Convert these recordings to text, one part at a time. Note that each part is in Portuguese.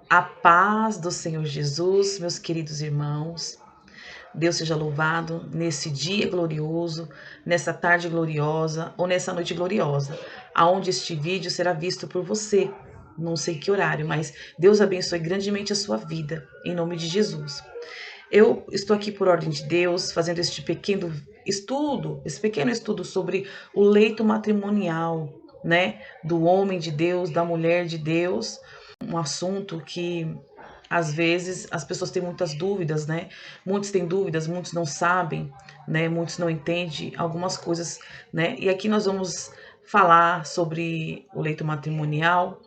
A paz do Senhor Jesus, meus queridos irmãos. Deus seja louvado nesse dia glorioso, nessa tarde gloriosa ou nessa noite gloriosa, aonde este vídeo será visto por você. Não sei que horário, mas Deus abençoe grandemente a sua vida, em nome de Jesus. Eu estou aqui por ordem de Deus, fazendo esse pequeno estudo sobre o leito matrimonial, né, do homem de Deus, da mulher de Deus, um assunto que às vezes as pessoas têm muitas dúvidas, né? Muitos têm dúvidas, muitos não sabem, né? Muitos não entendem algumas coisas, né? E aqui nós vamos falar sobre o leito matrimonial,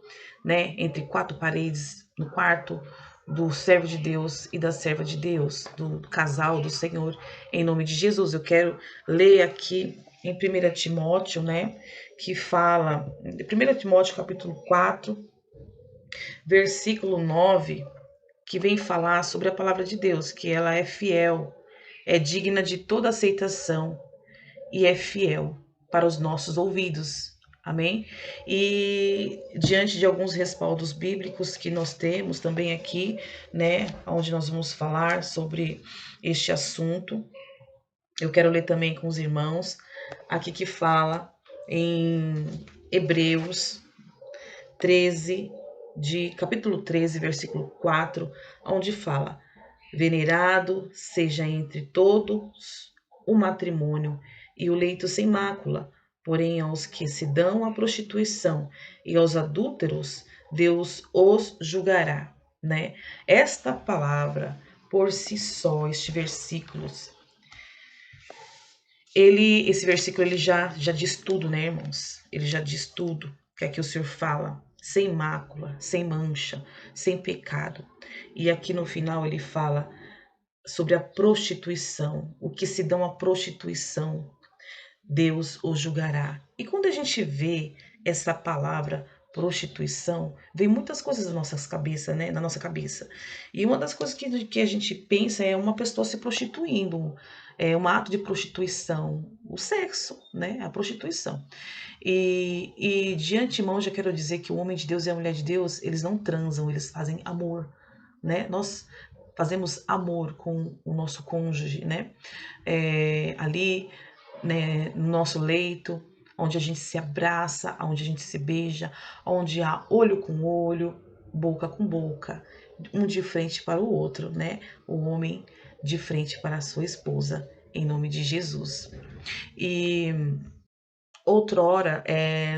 né? Entre quatro paredes no quarto do servo de Deus e da serva de Deus, do casal do Senhor, em nome de Jesus. Eu quero ler aqui em 1 Timóteo, né? Que fala, 1 Timóteo capítulo 4, versículo 9, que vem falar sobre a palavra de Deus, que ela é fiel, é digna de toda aceitação e é fiel para os nossos ouvidos. Amém? E diante de alguns respaldos bíblicos que nós temos também aqui, né, onde nós vamos falar sobre este assunto, eu quero ler também com os irmãos aqui que fala em Hebreus 13, capítulo 13, versículo 4, onde fala: venerado seja entre todos o matrimônio e o leito sem mácula, porém aos que se dão à prostituição e aos adúlteros, Deus os julgará, né? Esta palavra, por si só, esse versículo ele já diz tudo, né, irmãos? Ele já diz tudo que aqui o Senhor fala, sem mácula, sem mancha, sem pecado. E aqui no final ele fala sobre a prostituição, o que se dão à prostituição, Deus o julgará. E quando a gente vê essa palavra prostituição, vem muitas coisas nas nossas cabeças, né? Na nossa cabeça. E uma das coisas que a gente pensa é uma pessoa se prostituindo, é um ato de prostituição, o sexo, né? A prostituição. E de antemão já quero dizer que o homem de Deus e a mulher de Deus, eles não transam, eles fazem amor, né? Nós fazemos amor com o nosso cônjuge, né? Ali, né, no nosso leito, onde a gente se abraça, onde a gente se beija, onde há olho com olho, boca com boca, um de frente para o outro, né? O homem de frente para a sua esposa, em nome de Jesus. E outrora,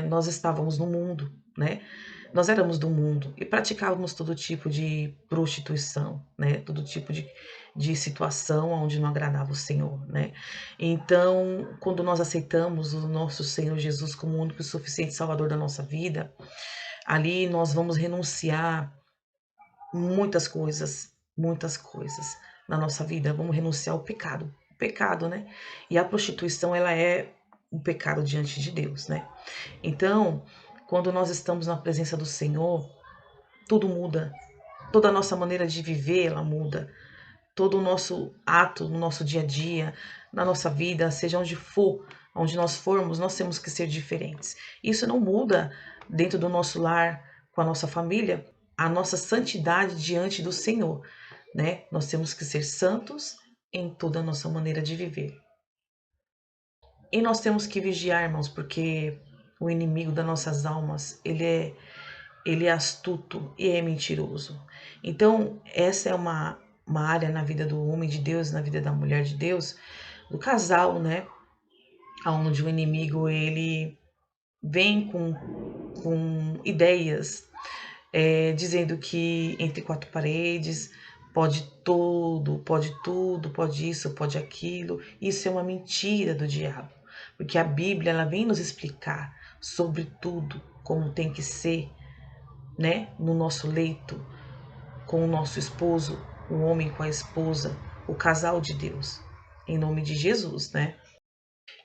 nós estávamos no mundo, né? Nós éramos do mundo e praticávamos todo tipo de prostituição, né? Todo tipo de situação onde não agradava o Senhor, né? Então, quando nós aceitamos o nosso Senhor Jesus como o único e suficiente Salvador da nossa vida, ali nós vamos renunciar muitas coisas na nossa vida. Vamos renunciar ao pecado, né? E a prostituição, ela é um pecado diante de Deus, né? Então, quando nós estamos na presença do Senhor, tudo muda. Toda a nossa maneira de viver, ela muda. Todo o nosso ato no nosso dia a dia, na nossa vida, seja onde for, onde nós formos, nós temos que ser diferentes. Isso não muda dentro do nosso lar, com a nossa família, a nossa santidade diante do Senhor, né? Nós temos que ser santos em toda a nossa maneira de viver. E nós temos que vigiar, irmãos, porque o inimigo das nossas almas, ele é astuto e é mentiroso. Então, essa é uma área na vida do homem de Deus, na vida da mulher de Deus, do casal, né? Onde o inimigo, ele vem com ideias, dizendo que entre quatro paredes pode tudo, pode isso, pode aquilo. Isso é uma mentira do diabo, porque a Bíblia ela vem nos explicar sobre tudo, como tem que ser, né, no nosso leito, com o nosso esposo, o homem com a esposa, o casal de Deus, em nome de Jesus, né?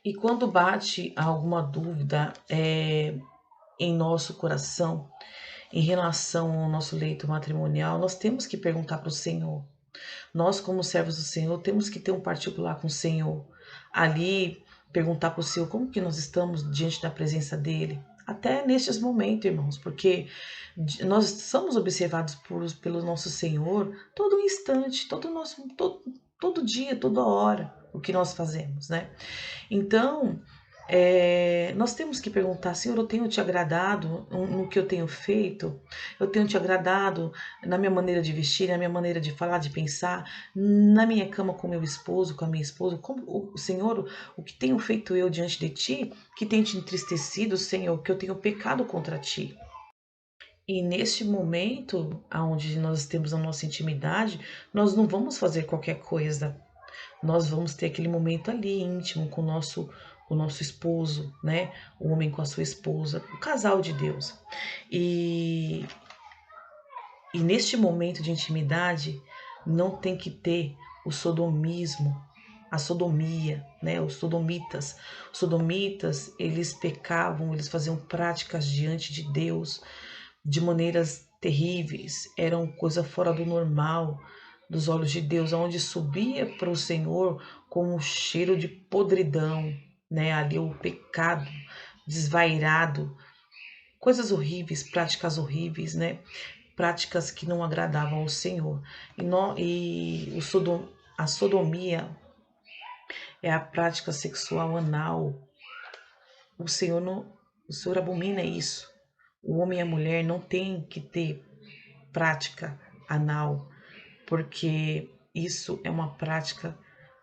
E quando bate alguma dúvida em nosso coração, em relação ao nosso leito matrimonial, nós temos que perguntar para o Senhor. Nós, como servos do Senhor, temos que ter um particular com o Senhor. Ali, perguntar para o Senhor como que nós estamos diante da presença dEle. até nestes momentos, irmãos, porque nós somos observados pelo nosso Senhor todo instante, todo dia, toda hora, o que nós fazemos, né? Então, nós temos que perguntar, Senhor, eu tenho te agradado no que eu tenho feito? Eu tenho te agradado na minha maneira de vestir, na minha maneira de falar, de pensar, na minha cama com meu esposo, com a minha esposa? Como, Senhor, o que tenho feito eu diante de ti, que tem te entristecido, Senhor, que eu tenho pecado contra ti? E neste momento, onde nós temos a nossa intimidade, nós não vamos fazer qualquer coisa. Nós vamos ter aquele momento ali íntimo com o nosso esposo, né? O homem com a sua esposa, o casal de Deus. E, e neste momento de intimidade não tem que ter o sodomismo, a sodomia, né? Os sodomitas. Os sodomitas, eles pecavam, eles faziam práticas diante de Deus de maneiras terríveis, eram coisa fora do normal dos olhos de Deus, onde subia para o Senhor com um cheiro de podridão, né? Ali o pecado desvairado, coisas horríveis, práticas horríveis, né? Práticas que não agradavam ao Senhor. A sodomia é a prática sexual anal. O Senhor não, o Senhor abomina isso. O homem e a mulher não têm que ter prática anal, porque isso é uma prática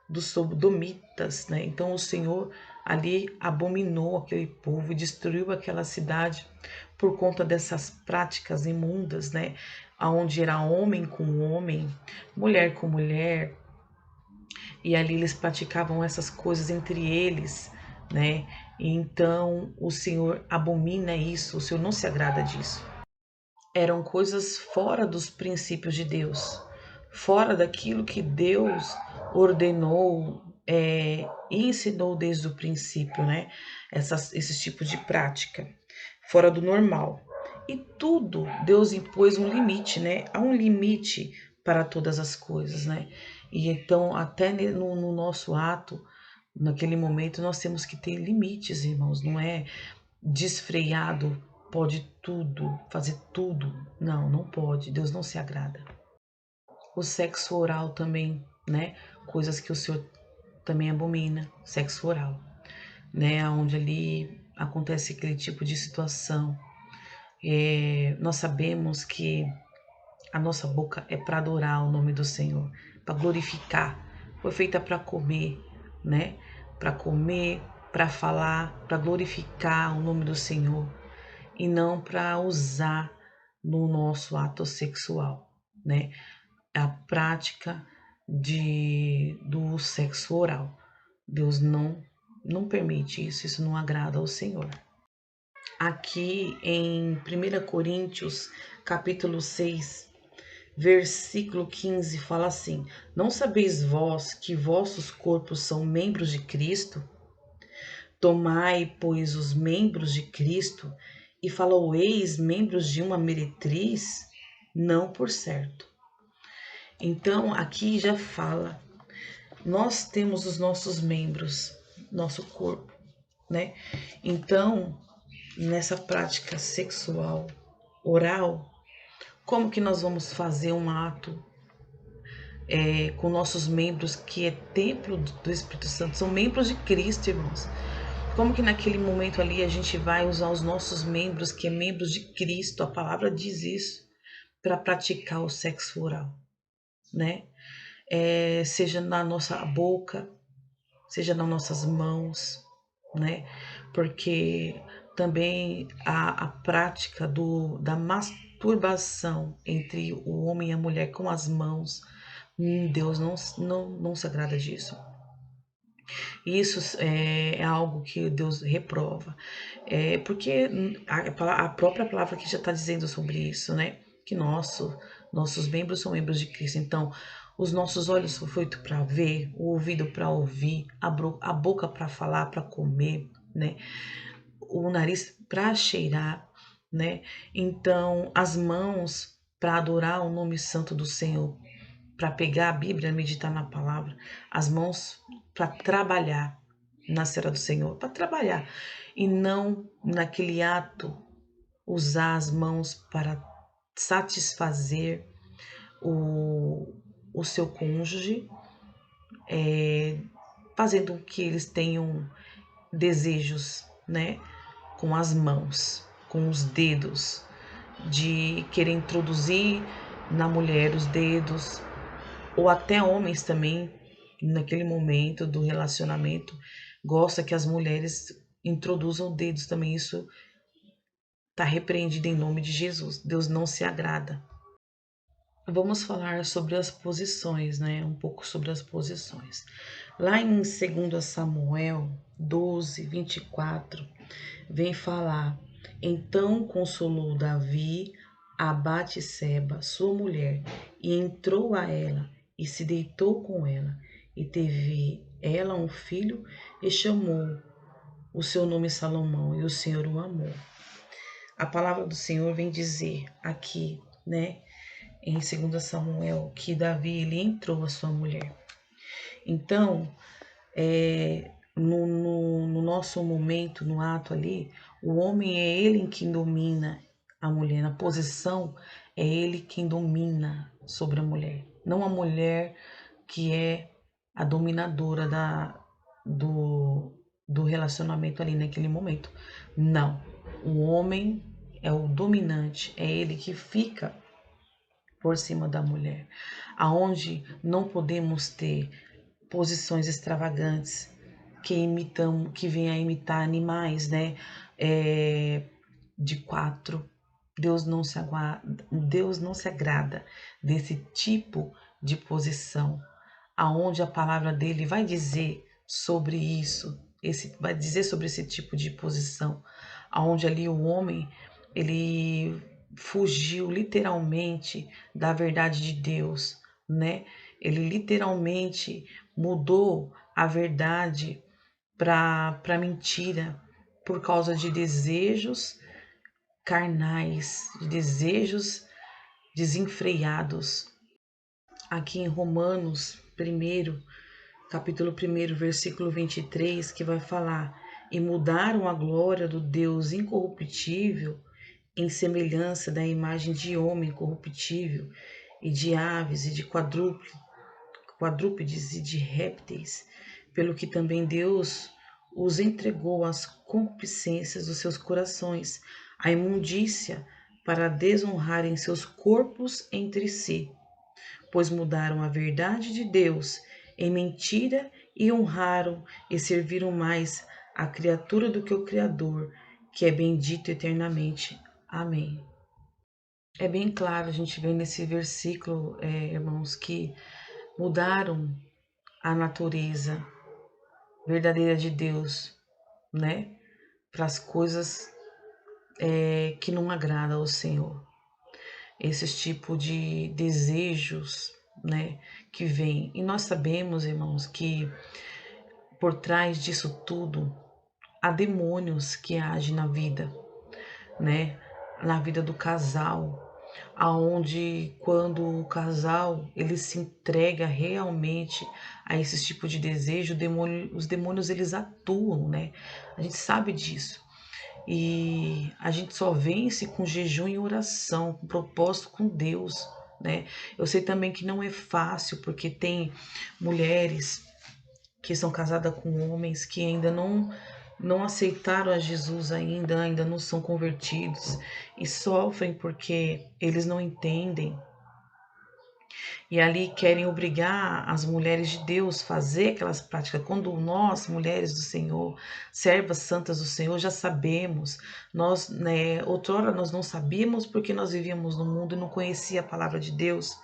dos sodomitas, né? Então o Senhor ali abominou aquele povo e destruiu aquela cidade por conta dessas práticas imundas, né? Onde era homem com homem, mulher com mulher, e ali eles praticavam essas coisas entre eles, né? Então o Senhor abomina isso, o Senhor não se agrada disso. Eram coisas fora dos princípios de Deus, fora daquilo que Deus ordenou e ensinou desde o princípio, né? Esses tipos de prática, fora do normal. E tudo, Deus impôs um limite, né? Há um limite para todas as coisas, né? E então, até no nosso ato, naquele momento, nós temos que ter limites, irmãos, não é desfreado, pode tudo, fazer tudo. Não, não pode. Deus não se agrada. O sexo oral também, né? Coisas que o Senhor também abomina, sexo oral, né? Onde ali acontece aquele tipo de situação. Nós sabemos que a nossa boca é para adorar o nome do Senhor, para glorificar. Foi feita para comer, né? Para comer, para falar, para glorificar o nome do Senhor e não para usar no nosso ato sexual, né? A prática do sexo oral. Deus não permite isso, isso não agrada ao Senhor. Aqui em 1 Coríntios, capítulo 6, versículo 15, fala assim: Não sabeis vós que vossos corpos são membros de Cristo? Tomai, pois, os membros de Cristo e faloeis membros de uma meretriz? Não por certo. Então, aqui já fala, nós temos os nossos membros, nosso corpo, né? Então, nessa prática sexual oral, como que nós vamos fazer um ato com nossos membros, que é templo do Espírito Santo, são membros de Cristo, irmãos? Como que naquele momento ali a gente vai usar os nossos membros, que é membros de Cristo, a palavra diz isso, para praticar o sexo oral, né? Seja na nossa boca, seja nas nossas mãos, né? Porque também a prática da masturbação entre o homem e a mulher com as mãos, Deus não se agrada disso. Isso é algo que Deus reprova. Porque a própria palavra aqui já está dizendo sobre isso, né? Que nossos membros são membros de Cristo. Então, os nossos olhos são feitos para ver, o ouvido para ouvir, a boca para falar, para comer, né? O nariz para cheirar, né? Então, as mãos para adorar o nome santo do Senhor, para pegar a Bíblia, meditar na palavra, as mãos para trabalhar, na Serra do Senhor, para trabalhar, e não naquele ato usar as mãos para satisfazer o seu cônjuge, fazendo com que eles tenham desejos, né, com as mãos, com os dedos, de querer introduzir na mulher os dedos, ou até homens também, naquele momento do relacionamento, gosta que as mulheres introduzam dedos também. Isso está repreendido em nome de Jesus. Deus não se agrada. Vamos falar sobre as posições, né? Um pouco sobre as posições. Lá em 2 Samuel 12:24, vem falar: Então consolou Davi a Batseba, sua mulher, e entrou a ela, e se deitou com ela, e teve ela um filho, e chamou o seu nome Salomão, e o Senhor o amou. A palavra do Senhor vem dizer aqui, né, em 2 Samuel, que Davi ele entrou a sua mulher. Então, no nosso momento, no ato ali, o homem é ele quem domina a mulher, na posição é ele quem domina sobre a mulher, não a mulher que é a dominadora do relacionamento ali naquele momento. Não, o homem é o dominante, é ele que fica por cima da mulher, aonde não podemos ter posições extravagantes que vêm a imitar animais, né? De quatro. Deus não se agrada desse tipo de posição, aonde a palavra dele vai dizer sobre isso, vai dizer sobre esse tipo de posição, aonde ali o homem ele fugiu literalmente da verdade de Deus, né? Ele literalmente mudou a verdade para mentira por causa de desejos carnais, de desejos desenfreados. Aqui em Romanos 1, capítulo 1, versículo 23, que vai falar: E mudaram a glória do Deus incorruptível em semelhança da imagem de homem corruptível, e de aves, e de quadrúpedes, e de répteis, pelo que também Deus os entregou às concupiscências dos seus corações, à imundícia, para desonrarem seus corpos entre si, pois mudaram a verdade de Deus em mentira e honraram e serviram mais a criatura do que o Criador, que é bendito eternamente. Amém. É bem claro, a gente vê nesse versículo, irmãos, que mudaram a natureza verdadeira de Deus, né, para as coisas que não agradam ao Senhor. Esses tipos de desejos, né, que vêm. E nós sabemos, irmãos, que por trás disso tudo há demônios que agem na vida, né, na vida do casal, aonde quando o casal ele se entrega realmente a esse tipo de desejo, os demônios eles atuam, né? A gente sabe disso. E a gente só vence com jejum e oração, com propósito com Deus, né? Eu sei também que não é fácil, porque tem mulheres que são casadas com homens que ainda não aceitaram a Jesus ainda não são convertidos e sofrem porque eles não entendem. E ali querem obrigar as mulheres de Deus a fazer aquelas práticas. Quando nós, mulheres do Senhor, servas santas do Senhor, já sabemos. Nós, né, outrora nós não sabíamos porque nós vivíamos no mundo e não conhecia a palavra de Deus.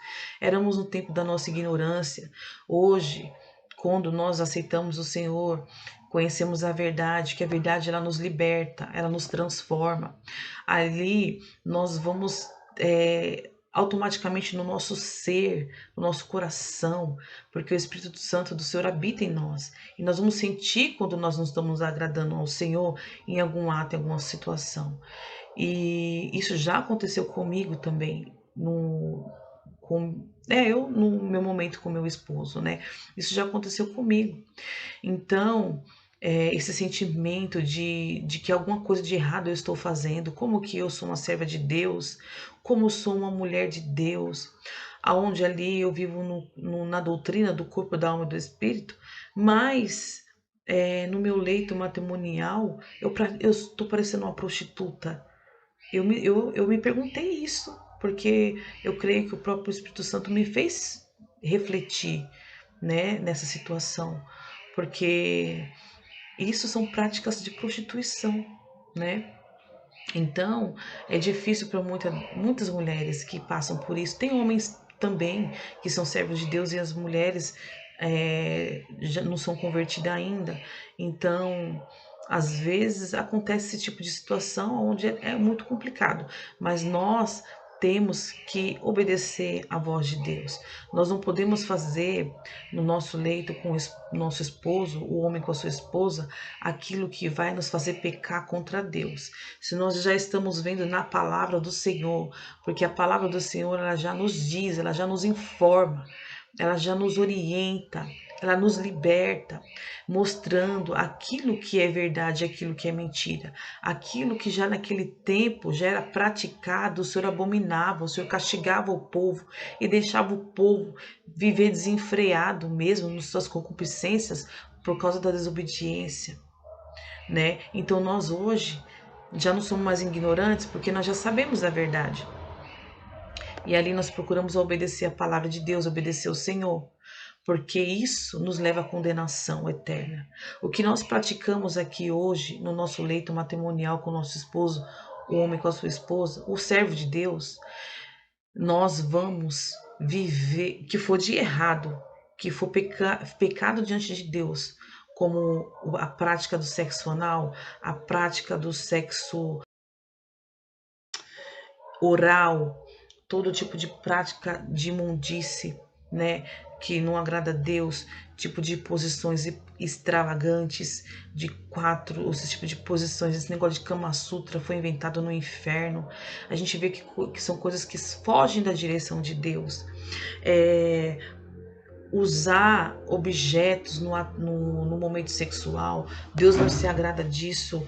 Éramos no tempo da nossa ignorância. Hoje, quando nós aceitamos o Senhor, conhecemos a verdade, que a verdade ela nos liberta, ela nos transforma. Ali nós vamos automaticamente no nosso ser, no nosso coração, porque o Espírito Santo do Senhor habita em nós. E nós vamos sentir quando nós não estamos agradando ao Senhor em algum ato, em alguma situação. E isso já aconteceu comigo também, eu no meu momento com meu esposo, né? Isso já aconteceu comigo. Então, esse sentimento de que alguma coisa de errado eu estou fazendo, como que eu sou uma serva de Deus, como eu sou uma mulher de Deus, aonde ali eu vivo na doutrina do corpo, da alma e do espírito, mas no meu leito matrimonial eu estou parecendo uma prostituta. Eu me perguntei isso, porque eu creio que o próprio Espírito Santo me fez refletir, né, nessa situação, porque isso são práticas de prostituição, né? Então, é difícil para muitas mulheres que passam por isso. Tem homens também que são servos de Deus e as mulheres já não são convertidas ainda. Então, às vezes acontece esse tipo de situação onde é muito complicado. Mas nós temos que obedecer à voz de Deus. Nós não podemos fazer no nosso leito com o nosso esposo, o homem com a sua esposa, aquilo que vai nos fazer pecar contra Deus. Se nós já estamos vendo na palavra do Senhor, porque a palavra do Senhor ela já nos diz, ela já nos informa, ela já nos orienta, ela nos liberta, mostrando aquilo que é verdade, aquilo que é mentira, aquilo que já naquele tempo já era praticado, o Senhor abominava, o Senhor castigava o povo e deixava o povo viver desenfreado mesmo nas suas concupiscências por causa da desobediência, né? Então nós hoje já não somos mais ignorantes porque nós já sabemos a verdade. E ali nós procuramos obedecer a palavra de Deus, obedecer ao Senhor, porque isso nos leva à condenação eterna. O que nós praticamos aqui hoje no nosso leito matrimonial com o nosso esposo, o homem com a sua esposa, o servo de Deus, nós vamos viver, que for de errado, que for pecado diante de Deus, como a prática do sexo anal, a prática do sexo oral, todo tipo de prática de imundície, né, que não agrada a Deus, tipo de posições extravagantes, de quatro, esse tipo de posições, esse negócio de Kama Sutra foi inventado no inferno. A gente vê que são coisas que fogem da direção de Deus. Usar objetos no momento sexual, Deus não se agrada disso,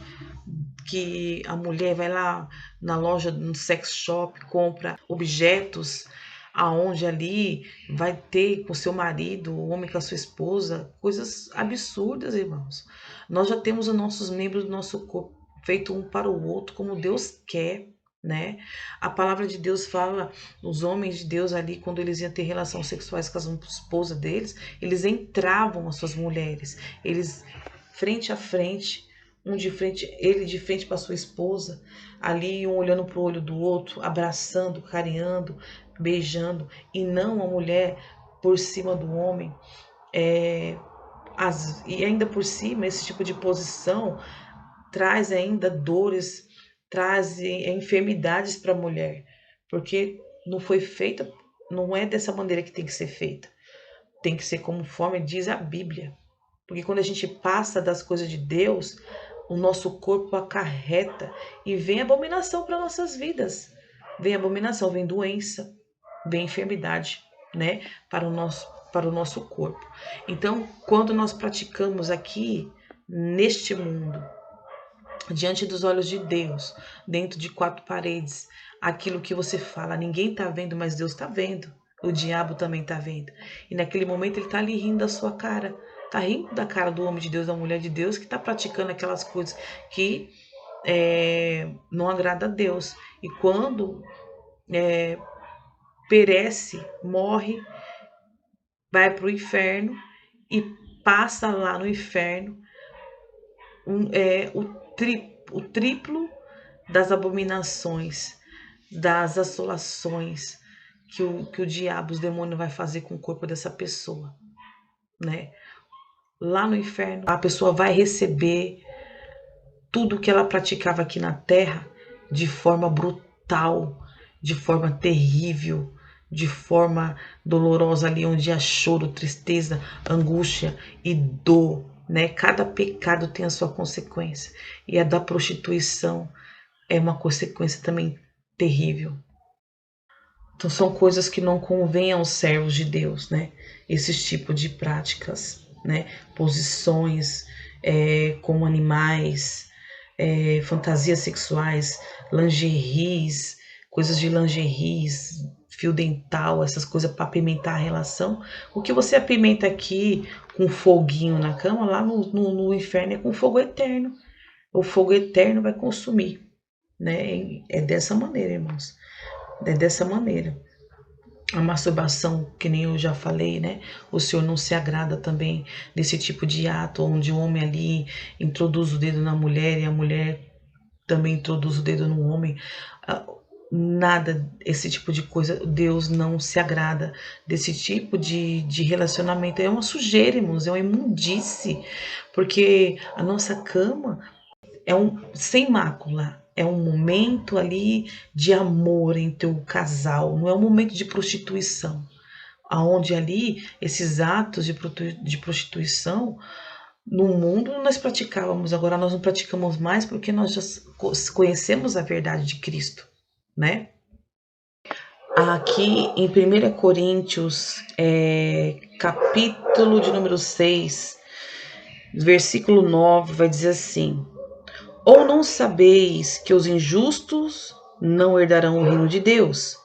que a mulher vai lá na loja, no sex shop, compra objetos aonde ali vai ter com seu marido, o homem com a sua esposa, coisas absurdas, irmãos. Nós já temos os nossos membros do nosso corpo feito um para o outro como Deus quer, né? A palavra de Deus fala, os homens de Deus ali, quando eles iam ter relações sexuais com as esposas deles, eles entravam as suas mulheres, eles frente a frente, ele de frente para sua esposa, ali um olhando para o olho do outro, abraçando, carinhando, beijando, e não a mulher por cima do homem. E ainda por cima, esse tipo de posição traz ainda dores, traz enfermidades para a mulher, porque não foi feita, não é dessa maneira que tem que ser feita. Tem que ser conforme diz a Bíblia. Porque quando a gente passa das coisas de Deus, o nosso corpo acarreta e vem abominação para nossas vidas. Vem abominação, vem doença, vem enfermidade, né, para o nosso corpo. Então, quando nós praticamos aqui neste mundo, diante dos olhos de Deus, dentro de quatro paredes, aquilo que você fala, ninguém está vendo, mas Deus está vendo. O diabo também está vendo. E naquele momento ele está ali rindo da sua cara. Está rindo da cara do homem de Deus, da mulher de Deus, que está praticando aquelas coisas que não agrada a Deus. E quando perece, morre, vai para o inferno e passa lá no inferno o triplo das abominações, das assolações que o diabo, os demônios vai fazer com o corpo dessa pessoa, né? Lá no inferno, a pessoa vai receber tudo que ela praticava aqui na terra de forma brutal, de forma terrível, de forma dolorosa, ali onde há choro, tristeza, angústia e dor, né? Cada pecado tem a sua consequência, e a da prostituição é uma consequência também terrível. Então são coisas que não convêm aos servos de Deus, né? Esses tipos de práticas, né? Posições como animais, fantasias sexuais, lingeries, coisas de lingeries, fio dental, essas coisas para apimentar a relação. O que você apimenta aqui com foguinho na cama, lá no inferno é com fogo eterno. O fogo eterno vai consumir, né? É dessa maneira, irmãos. É dessa maneira. A masturbação, que nem eu já falei, né? O Senhor não se agrada também desse tipo de ato, onde o homem ali introduz o dedo na mulher e a mulher também introduz o dedo no homem. Nada, esse tipo de coisa, Deus não se agrada desse tipo de relacionamento. É uma sujeira, irmãos, é uma imundice, porque a nossa cama é sem mácula, é um momento ali de amor entre o casal, não é um momento de prostituição, aonde ali esses atos de prostituição no mundo nós praticávamos, agora nós não praticamos mais porque nós já conhecemos a verdade de Cristo, né? Aqui em 1 Coríntios, capítulo de número 6, versículo 9, vai dizer assim: ou não sabeis que os injustos não herdarão o reino de Deus?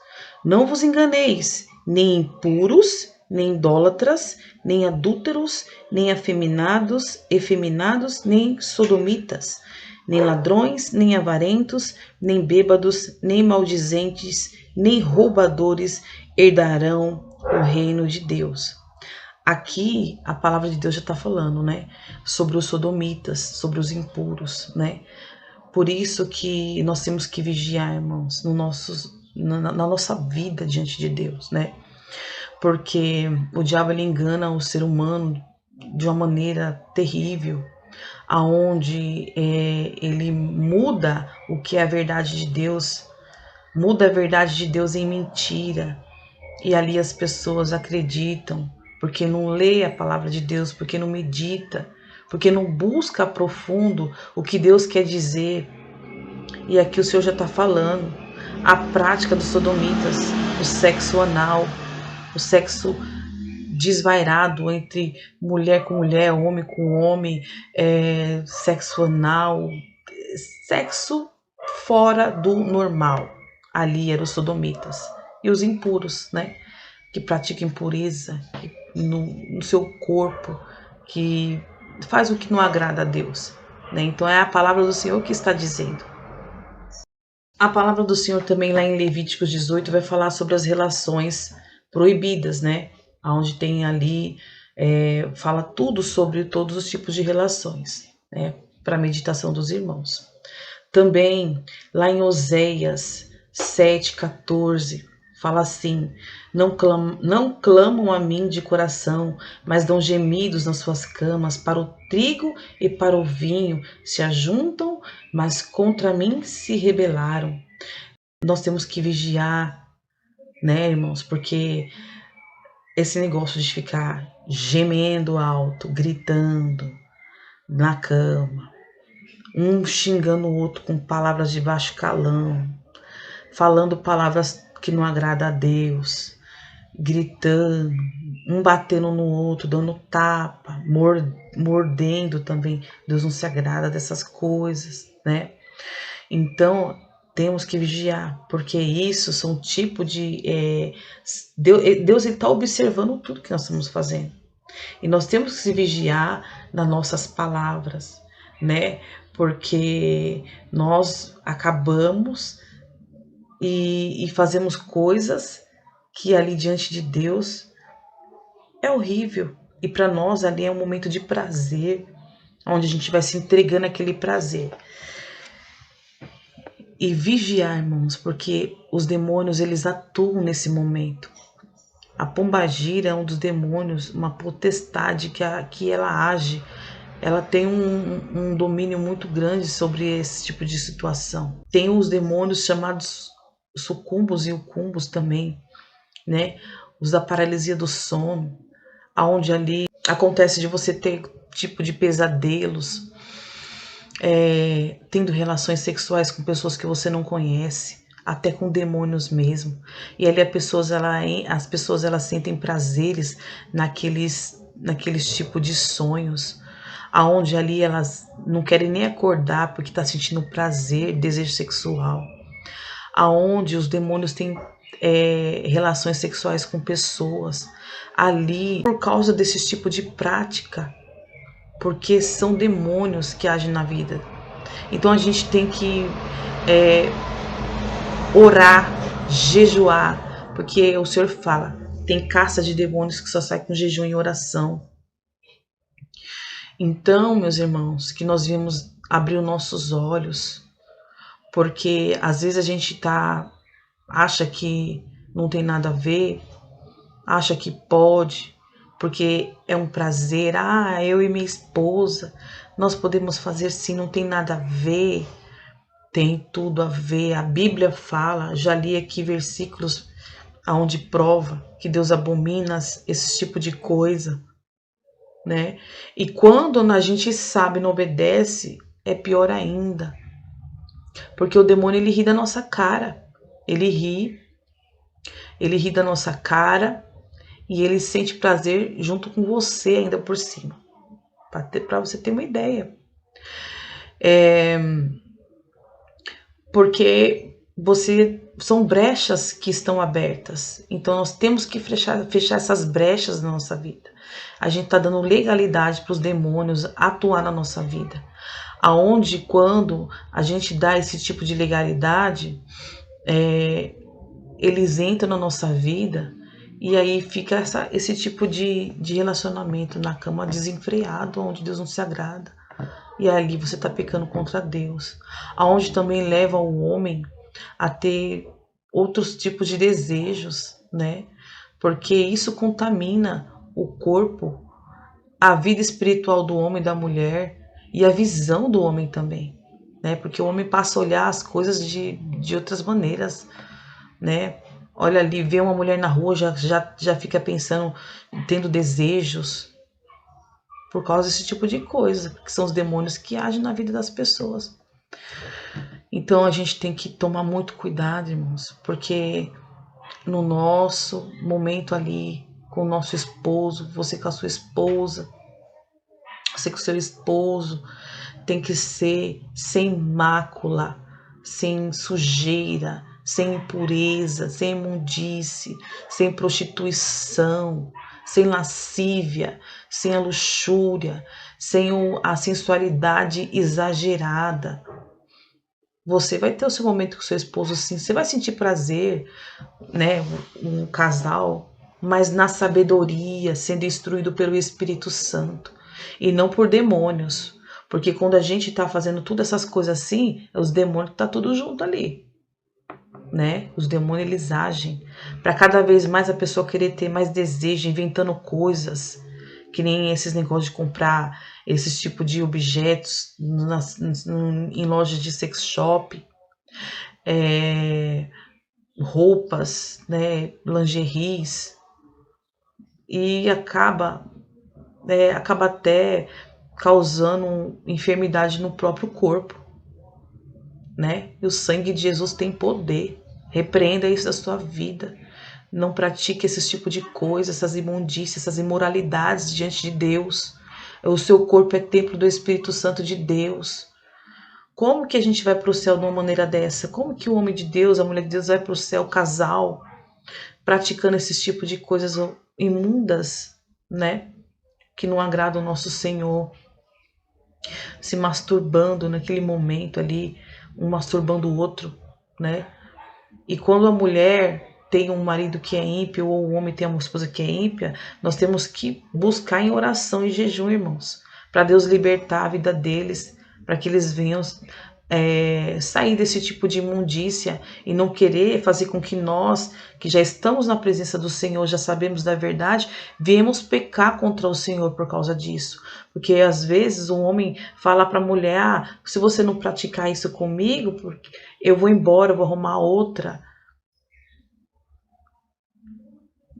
Não vos enganeis, nem impuros, nem idólatras, nem adúlteros, nem afeminados, efeminados, nem sodomitas, nem ladrões, nem avarentos, nem bêbados, nem maldizentes, nem roubadores herdarão o reino de Deus. Aqui a palavra de Deus já está falando, né, sobre os sodomitas, sobre os impuros, né? Por isso que nós temos que vigiar, irmãos, na nossa vida diante de Deus, né? Porque o diabo ele engana o ser humano de uma maneira terrível, aonde ele muda o que é a verdade de Deus, muda a verdade de Deus em mentira. E ali as pessoas acreditam, porque não lê a palavra de Deus, porque não medita, porque não busca a profundo o que Deus quer dizer. E aqui o Senhor já está falando. A prática dos sodomitas, o sexo anal, o sexo desvairado entre mulher com mulher, homem com homem, sexo anal, sexo fora do normal. Ali eram os sodomitas. E os impuros, né? Que pratica impureza no seu corpo, que faz o que não agrada a Deus, né? Então é a palavra do Senhor que está dizendo. A palavra do Senhor também lá em Levíticos 18 vai falar sobre as relações proibidas, né? Onde tem ali, fala tudo sobre todos os tipos de relações, né? Para a meditação dos irmãos. Também lá em Oséias 7,14, fala assim: não clamam a mim de coração, mas dão gemidos nas suas camas. Para o trigo e para o vinho se ajuntam, mas contra mim se rebelaram. Nós temos que vigiar, né, irmãos? Porque esse negócio de ficar gemendo alto, gritando na cama, um xingando o outro com palavras de baixo calão, falando palavras que não agradam a Deus, gritando, um batendo no outro, dando tapa, mordendo também. Deus não se agrada dessas coisas, né? Então, temos que vigiar, porque isso são tipo de... Deus está observando tudo que nós estamos fazendo. E nós temos que se vigiar nas nossas palavras, né? Porque nós acabamos e fazemos coisas que ali diante de Deus é horrível. E para nós ali é um momento de prazer, onde a gente vai se entregando aquele prazer. E vigiar, irmãos, porque os demônios eles atuam nesse momento. A pombagira é um dos demônios, uma potestade que ela age. Ela tem um domínio muito grande sobre esse tipo de situação. Tem os demônios chamados sucumbos e ucumbos também, né? Os da paralisia do sono, aonde ali acontece de você ter tipo de pesadelos, tendo relações sexuais com pessoas que você não conhece, até com demônios mesmo. E ali as pessoas elas sentem prazeres naqueles tipo de sonhos, aonde ali elas não querem nem acordar porque está sentindo prazer, desejo sexual, aonde os demônios têm relações sexuais com pessoas ali por causa desse tipo de prática, porque são demônios que agem na vida. Então a gente tem que orar, jejuar, porque o Senhor fala, tem caça de demônios que só sai com jejum e oração. Então, meus irmãos, que nós viemos abrir os nossos olhos, porque às vezes a gente acha que não tem nada a ver, acha que pode, porque é um prazer. Ah, eu e minha esposa, nós podemos fazer sim, não tem nada a ver. Tem tudo a ver. A Bíblia fala, já li aqui versículos onde prova que Deus abomina esse tipo de coisa, né? E quando a gente sabe, não obedece, é pior ainda. Porque o demônio, ele ri da nossa cara. Ele ri da nossa cara e ele sente prazer junto com você ainda por cima. Para você ter uma ideia. Porque são brechas que estão abertas. Então nós temos que fechar essas brechas na nossa vida. A gente está dando legalidade para os demônios atuar na nossa vida. Aonde quando a gente dá esse tipo de legalidade, eles entram na nossa vida e aí fica esse tipo de relacionamento na cama desenfreado, onde Deus não se agrada. E ali você está pecando contra Deus. Aonde também leva o homem a ter outros tipos de desejos, né? Porque isso contamina o corpo, a vida espiritual do homem e da mulher e a visão do homem também, né? Porque o homem passa a olhar as coisas de outras maneiras, né? Olha ali, vê uma mulher na rua, já fica pensando, tendo desejos, por causa desse tipo de coisa, que são os demônios que agem na vida das pessoas. Então a gente tem que tomar muito cuidado, irmãos, porque no nosso momento ali, com o nosso esposo, você com a sua esposa, você com o seu esposo, tem que ser sem mácula, sem sujeira, sem impureza, sem imundície, sem prostituição, sem lascívia, sem a luxúria, sem a sensualidade exagerada. Você vai ter o seu momento com seu esposo, sim, você vai sentir prazer, né, um casal, mas na sabedoria, sendo instruído pelo Espírito Santo e não por demônios. Porque quando a gente tá fazendo todas essas coisas assim, os demônios tá tudo junto ali, né? Os demônios, eles agem para cada vez mais a pessoa querer ter mais desejo, inventando coisas, que nem esses negócios de comprar esses tipos de objetos em lojas de sex shop, roupas, né, lingeries, e acaba até causando enfermidade no próprio corpo, né? E o sangue de Jesus tem poder. Repreenda isso da sua vida. Não pratique esse tipo de coisa, essas imundícias, essas imoralidades diante de Deus. O seu corpo é templo do Espírito Santo de Deus. Como que a gente vai para o céu de uma maneira dessa? Como que o homem de Deus, a mulher de Deus vai para o céu, o casal, praticando esse tipo de coisas imundas, né? Que não agradam o nosso Senhor. Se masturbando naquele momento ali, um masturbando o outro, né? E quando a mulher tem um marido que é ímpio ou o homem tem uma esposa que é ímpia, nós temos que buscar em oração e jejum, irmãos, para Deus libertar a vida deles, para que eles venham sair desse tipo de imundícia e não querer fazer com que nós, que já estamos na presença do Senhor, já sabemos da verdade, viemos pecar contra o Senhor por causa disso. Porque às vezes um homem fala para a mulher, se você não praticar isso comigo, eu vou embora, eu vou arrumar outra.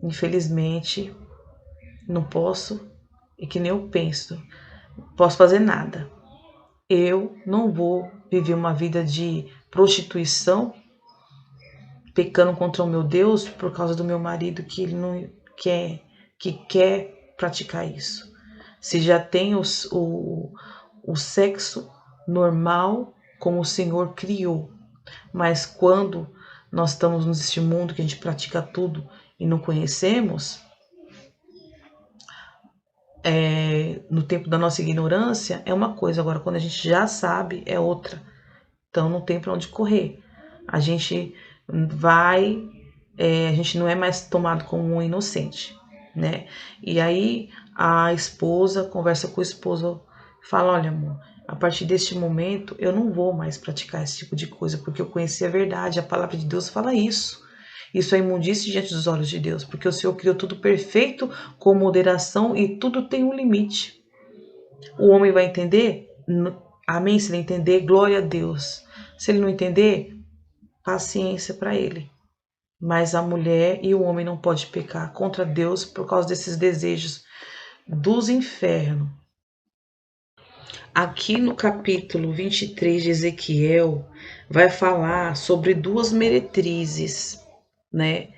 Infelizmente, não posso, e que nem eu penso, posso fazer nada. Eu não vou viver uma vida de prostituição, pecando contra o meu Deus por causa do meu marido que ele não quer, que quer praticar isso. se já tem o sexo normal como o Senhor criou. Mas quando nós estamos neste mundo que a gente pratica tudo e não conhecemos, no tempo da nossa ignorância, é uma coisa. Agora, quando a gente já sabe, é outra. Então, não tem para onde correr. A gente a gente não é mais tomado como um inocente, né? E aí a esposa conversa com o esposo, fala: olha, amor, a partir deste momento eu não vou mais praticar esse tipo de coisa, porque eu conheci a verdade, a palavra de Deus fala isso. Isso é imundície diante dos olhos de Deus, porque o Senhor criou tudo perfeito, com moderação, e tudo tem um limite. O homem vai entender? Amém? Se ele entender, glória a Deus. Se ele não entender, paciência para ele. Mas a mulher e o homem não podem pecar contra Deus por causa desses desejos dos infernos. Aqui no capítulo 23 de Ezequiel, vai falar sobre duas meretrizes, né?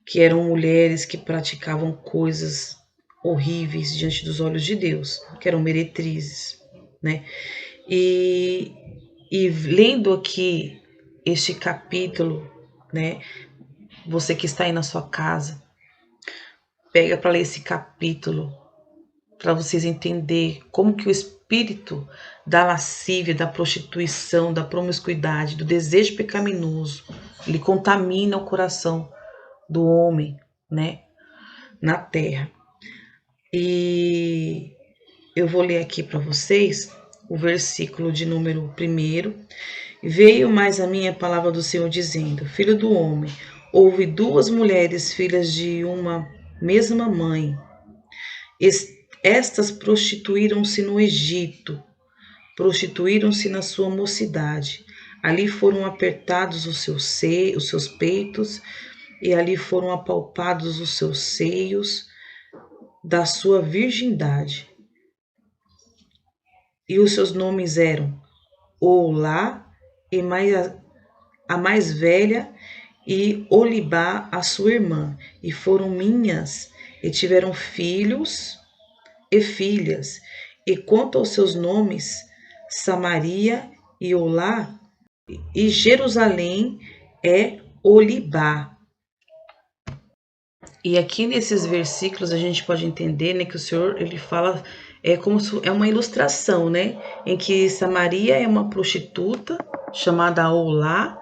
Que eram mulheres que praticavam coisas horríveis diante dos olhos de Deus, que eram meretrizes, né? E lendo aqui este capítulo, né? Você que está aí na sua casa, pega para ler esse capítulo, para vocês entenderem como que o espírito da lascívia, da prostituição, da promiscuidade, do desejo pecaminoso, ele contamina o coração do homem, né, na terra. E eu vou ler aqui para vocês o versículo de número 1. Veio mais a minha palavra do Senhor dizendo: Filho do homem, houve duas mulheres, filhas de uma mesma mãe. Estas prostituíram-se no Egito, prostituíram-se na sua mocidade. Ali foram apertados os seus peitos, e ali foram apalpados os seus seios da sua virgindade. E os seus nomes eram Olá, e a mais velha, e Olibá, a sua irmã, e foram minhas, e tiveram filhos e filhas. E quanto aos seus nomes, Samaria e Olá, e Jerusalém é Olibá. E aqui nesses versículos a gente pode entender, né, que o Senhor ele fala como se é uma ilustração, né, em que Samaria é uma prostituta chamada Olá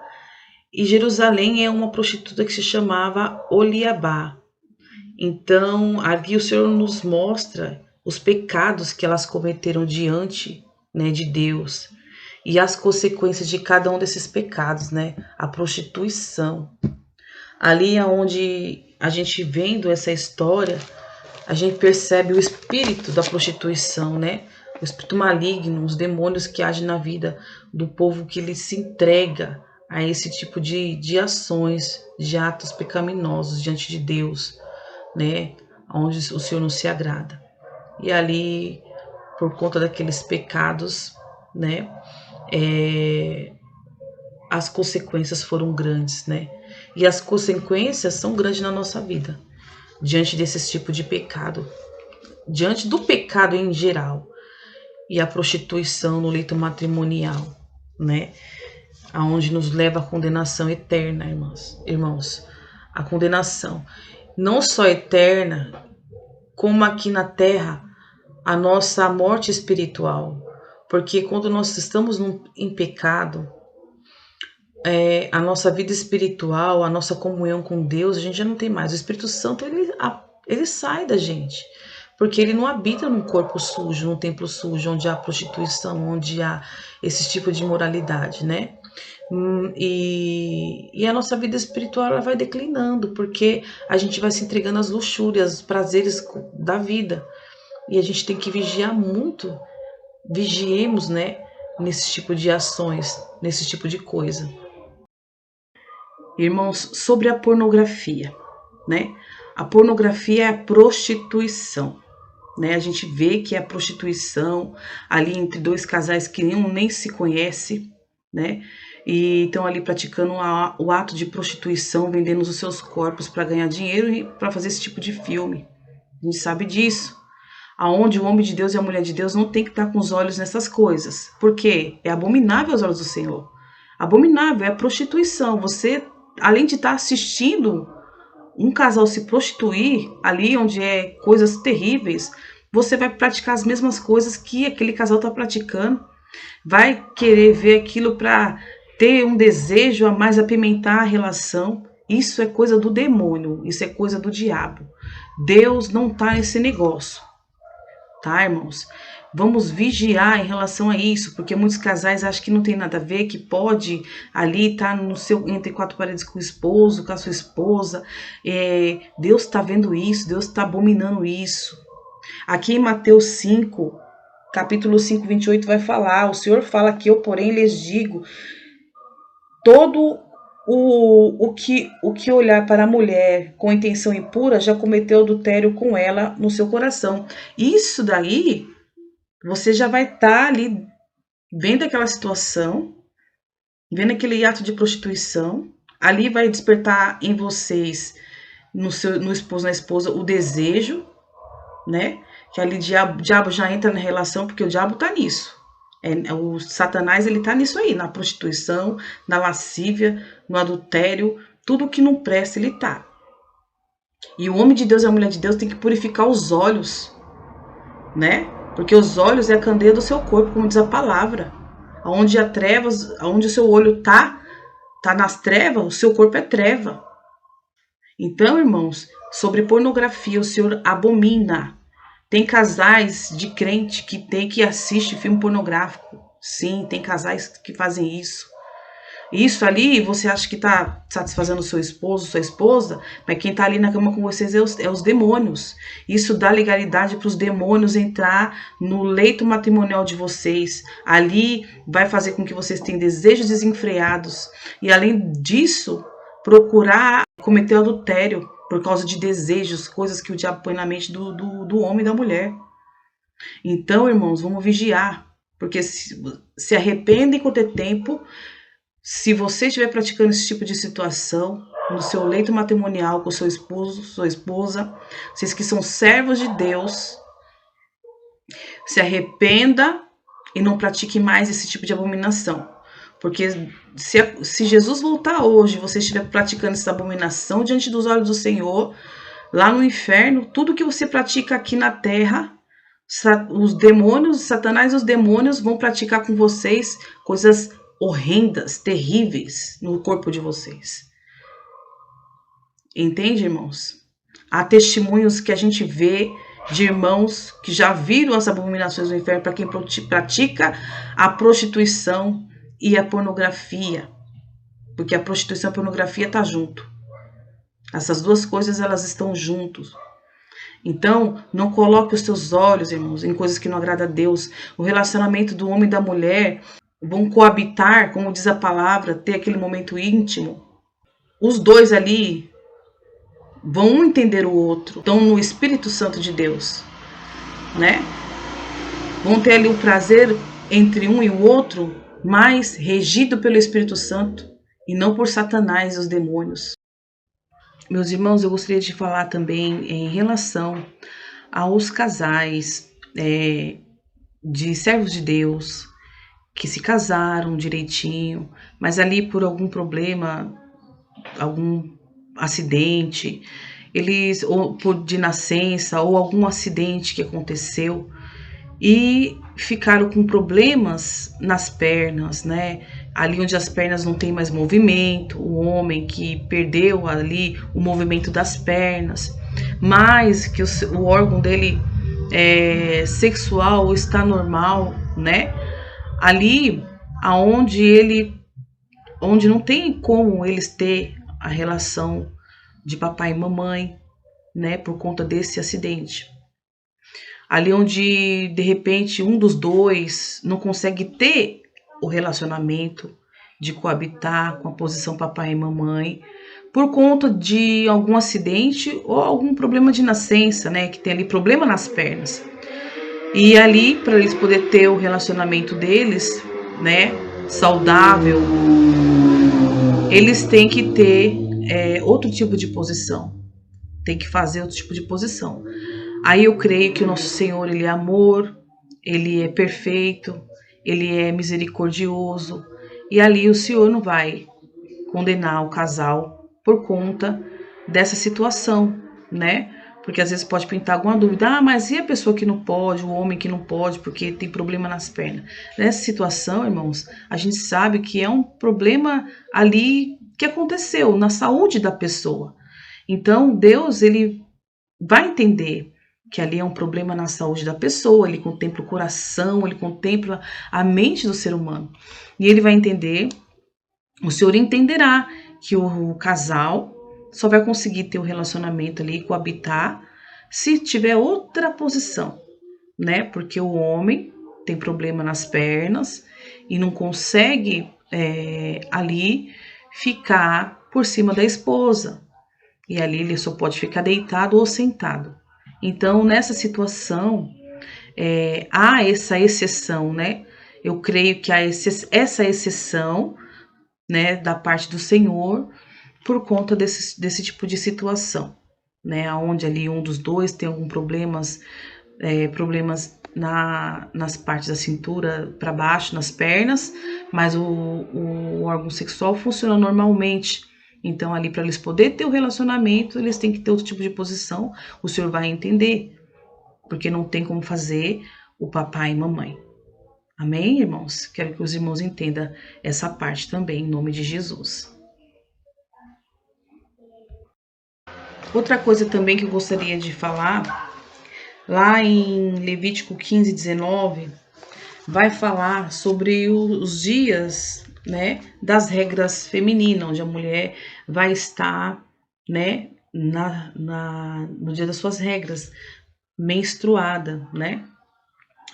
e Jerusalém é uma prostituta que se chamava Oliabá. Então, aqui o Senhor nos mostra os pecados que elas cometeram diante, né, de Deus e as consequências de cada um desses pecados, né? A prostituição. Ali onde a gente vendo essa história, a gente percebe o espírito da prostituição, né? O espírito maligno, os demônios que agem na vida do povo que ele se entrega a esse tipo de ações, de atos pecaminosos diante de Deus, né? Onde o Senhor não se agrada. E ali, por conta daqueles pecados, né? As consequências foram grandes, né? E as consequências são grandes na nossa vida, diante desse tipo de pecado, diante do pecado em geral, e a prostituição no leito matrimonial, né? Aonde nos leva à condenação eterna, irmãos. A condenação, não só eterna, como aqui na terra, a nossa morte espiritual. Porque quando nós estamos em pecado, a nossa vida espiritual, a nossa comunhão com Deus, a gente já não tem mais. O Espírito Santo, ele sai da gente. Porque ele não habita num corpo sujo, num templo sujo, onde há prostituição, onde há esse tipo de moralidade, né? E a nossa vida espiritual ela vai declinando, porque a gente vai se entregando às luxúrias, aos prazeres da vida. E a gente tem que vigiar muito, vigiemos, né? Nesse tipo de ações, nesse tipo de coisa. Irmãos, sobre a pornografia, né? A pornografia é a prostituição, né? A gente vê que é a prostituição ali entre dois casais que nem se conhece, né? E estão ali praticando o ato de prostituição, vendendo os seus corpos para ganhar dinheiro e para fazer esse tipo de filme. A gente sabe disso. aonde o homem de Deus e a mulher de Deus não tem que estar com os olhos nessas coisas. Porque é abominável aos olhos do Senhor. Abominável, é a prostituição. Você, além de estar assistindo um casal se prostituir, ali onde é coisas terríveis, você vai praticar as mesmas coisas que aquele casal está praticando. Vai querer ver aquilo para ter um desejo a mais, apimentar a relação. Isso é coisa do demônio, isso é coisa do diabo. Deus não está nesse negócio, tá, irmãos? Vamos vigiar em relação a isso, porque muitos casais acham que não tem nada a ver, que pode ali estar no seu, entre quatro paredes com o esposo, com a sua esposa. Deus está vendo isso, Deus está abominando isso. Aqui em Mateus 5, capítulo 5, 28, vai falar, o Senhor fala que eu, porém, lhes digo, todo o que olhar para a mulher com intenção impura já cometeu adultério com ela no seu coração. Isso daí, você já vai estar ali vendo aquela situação, vendo aquele ato de prostituição. Ali vai despertar em vocês, no esposo, na esposa, o desejo, né? Que ali o diabo já entra na relação, porque o diabo tá nisso. O Satanás, ele tá nisso aí, na prostituição, na lascívia, no adultério, tudo que não presta, ele tá. E o homem de Deus e a mulher de Deus tem que purificar os olhos, né? Porque os olhos é a candeia do seu corpo, como diz a palavra. Onde há trevas, onde o seu olho tá nas trevas, o seu corpo é treva. Então, irmãos, sobre pornografia, o Senhor abomina. Tem casais de crente que assistem filme pornográfico. Sim, tem casais que fazem isso. Isso ali, você acha que está satisfazendo o seu esposo, sua esposa, mas quem está ali na cama com vocês é os demônios. Isso dá legalidade para os demônios entrar no leito matrimonial de vocês. Ali vai fazer com que vocês tenham desejos desenfreados. E além disso, procurar cometer adultério por causa de desejos, coisas que o diabo põe na mente do homem e da mulher. Então, irmãos, vamos vigiar. Porque se arrependem com o tempo. Se você estiver praticando esse tipo de situação no seu leito matrimonial com seu esposo, sua esposa, vocês que são servos de Deus, se arrependa e não pratique mais esse tipo de abominação. Porque se Jesus voltar hoje, você estiver praticando essa abominação diante dos olhos do Senhor, lá no inferno, tudo que você pratica aqui na terra, os demônios, Satanás e os demônios vão praticar com vocês coisas horrendas, terríveis no corpo de vocês. Entende, irmãos? Há testemunhos que a gente vê de irmãos que já viram as abominações do inferno para quem pratica a prostituição e a pornografia. Porque a prostituição e a pornografia tá junto. Essas duas coisas, elas estão juntos. Então, não coloque os seus olhos, irmãos, em coisas que não agradam a Deus. O relacionamento do homem e da mulher vão coabitar, como diz a palavra, ter aquele momento íntimo. Os dois ali vão um entender o outro. Estão no Espírito Santo de Deus, né? Vão ter ali o prazer entre um e o outro, mas regido pelo Espírito Santo e não por Satanás e os demônios. Meus irmãos, eu gostaria de falar também em relação aos casais de servos de Deus, que se casaram direitinho, mas ali por algum problema, algum acidente, ou de nascença, ou algum acidente que aconteceu, e ficaram com problemas nas pernas, né? Ali onde as pernas não tem mais movimento, o homem que perdeu ali o movimento das pernas, mas que o órgão dele sexual está normal, né? Ali onde não tem como eles ter a relação de papai e mamãe, né, por conta desse acidente. Ali onde, de repente, um dos dois não consegue ter o relacionamento de coabitar com a posição papai e mamãe, por conta de algum acidente ou algum problema de nascença, né, que tem ali problema nas pernas. E ali, para eles poderem ter o relacionamento deles, né, saudável, eles têm que ter outro tipo de posição. Tem que fazer outro tipo de posição. Aí eu creio que o nosso Senhor, Ele é amor, Ele é perfeito, Ele é misericordioso, e ali o Senhor não vai condenar o casal por conta dessa situação, né? Porque às vezes pode pintar alguma dúvida. Ah, mas e a pessoa que não pode, o homem que não pode, porque tem problema nas pernas? Nessa situação, irmãos, a gente sabe que é um problema ali que aconteceu na saúde da pessoa. Então, Deus, ele vai entender que ali é um problema na saúde da pessoa, ele contempla o coração, ele contempla a mente do ser humano. E ele vai entender, o Senhor entenderá que o casal só vai conseguir ter o relacionamento ali, coabitar, se tiver outra posição, né? Porque o homem tem problema nas pernas e não consegue ali ficar por cima da esposa. E ali ele só pode ficar deitado ou sentado. Então, nessa situação, há essa exceção, né? Eu creio que há essa exceção, né, da parte do Senhor, por conta desse tipo de situação, né? Onde ali um dos dois tem algum problemas nas partes da cintura para baixo, nas pernas, mas o órgão sexual funciona normalmente. Então, ali, para eles poderem ter o relacionamento, eles têm que ter outro tipo de posição. O Senhor vai entender, porque não tem como fazer o papai e mamãe. Amém, irmãos? Quero que os irmãos entendam essa parte também, em nome de Jesus. Outra coisa também que eu gostaria de falar, lá em Levítico 15, 19, vai falar sobre os dias, né, das regras femininas, onde a mulher vai estar, né, no dia das suas regras, menstruada, né?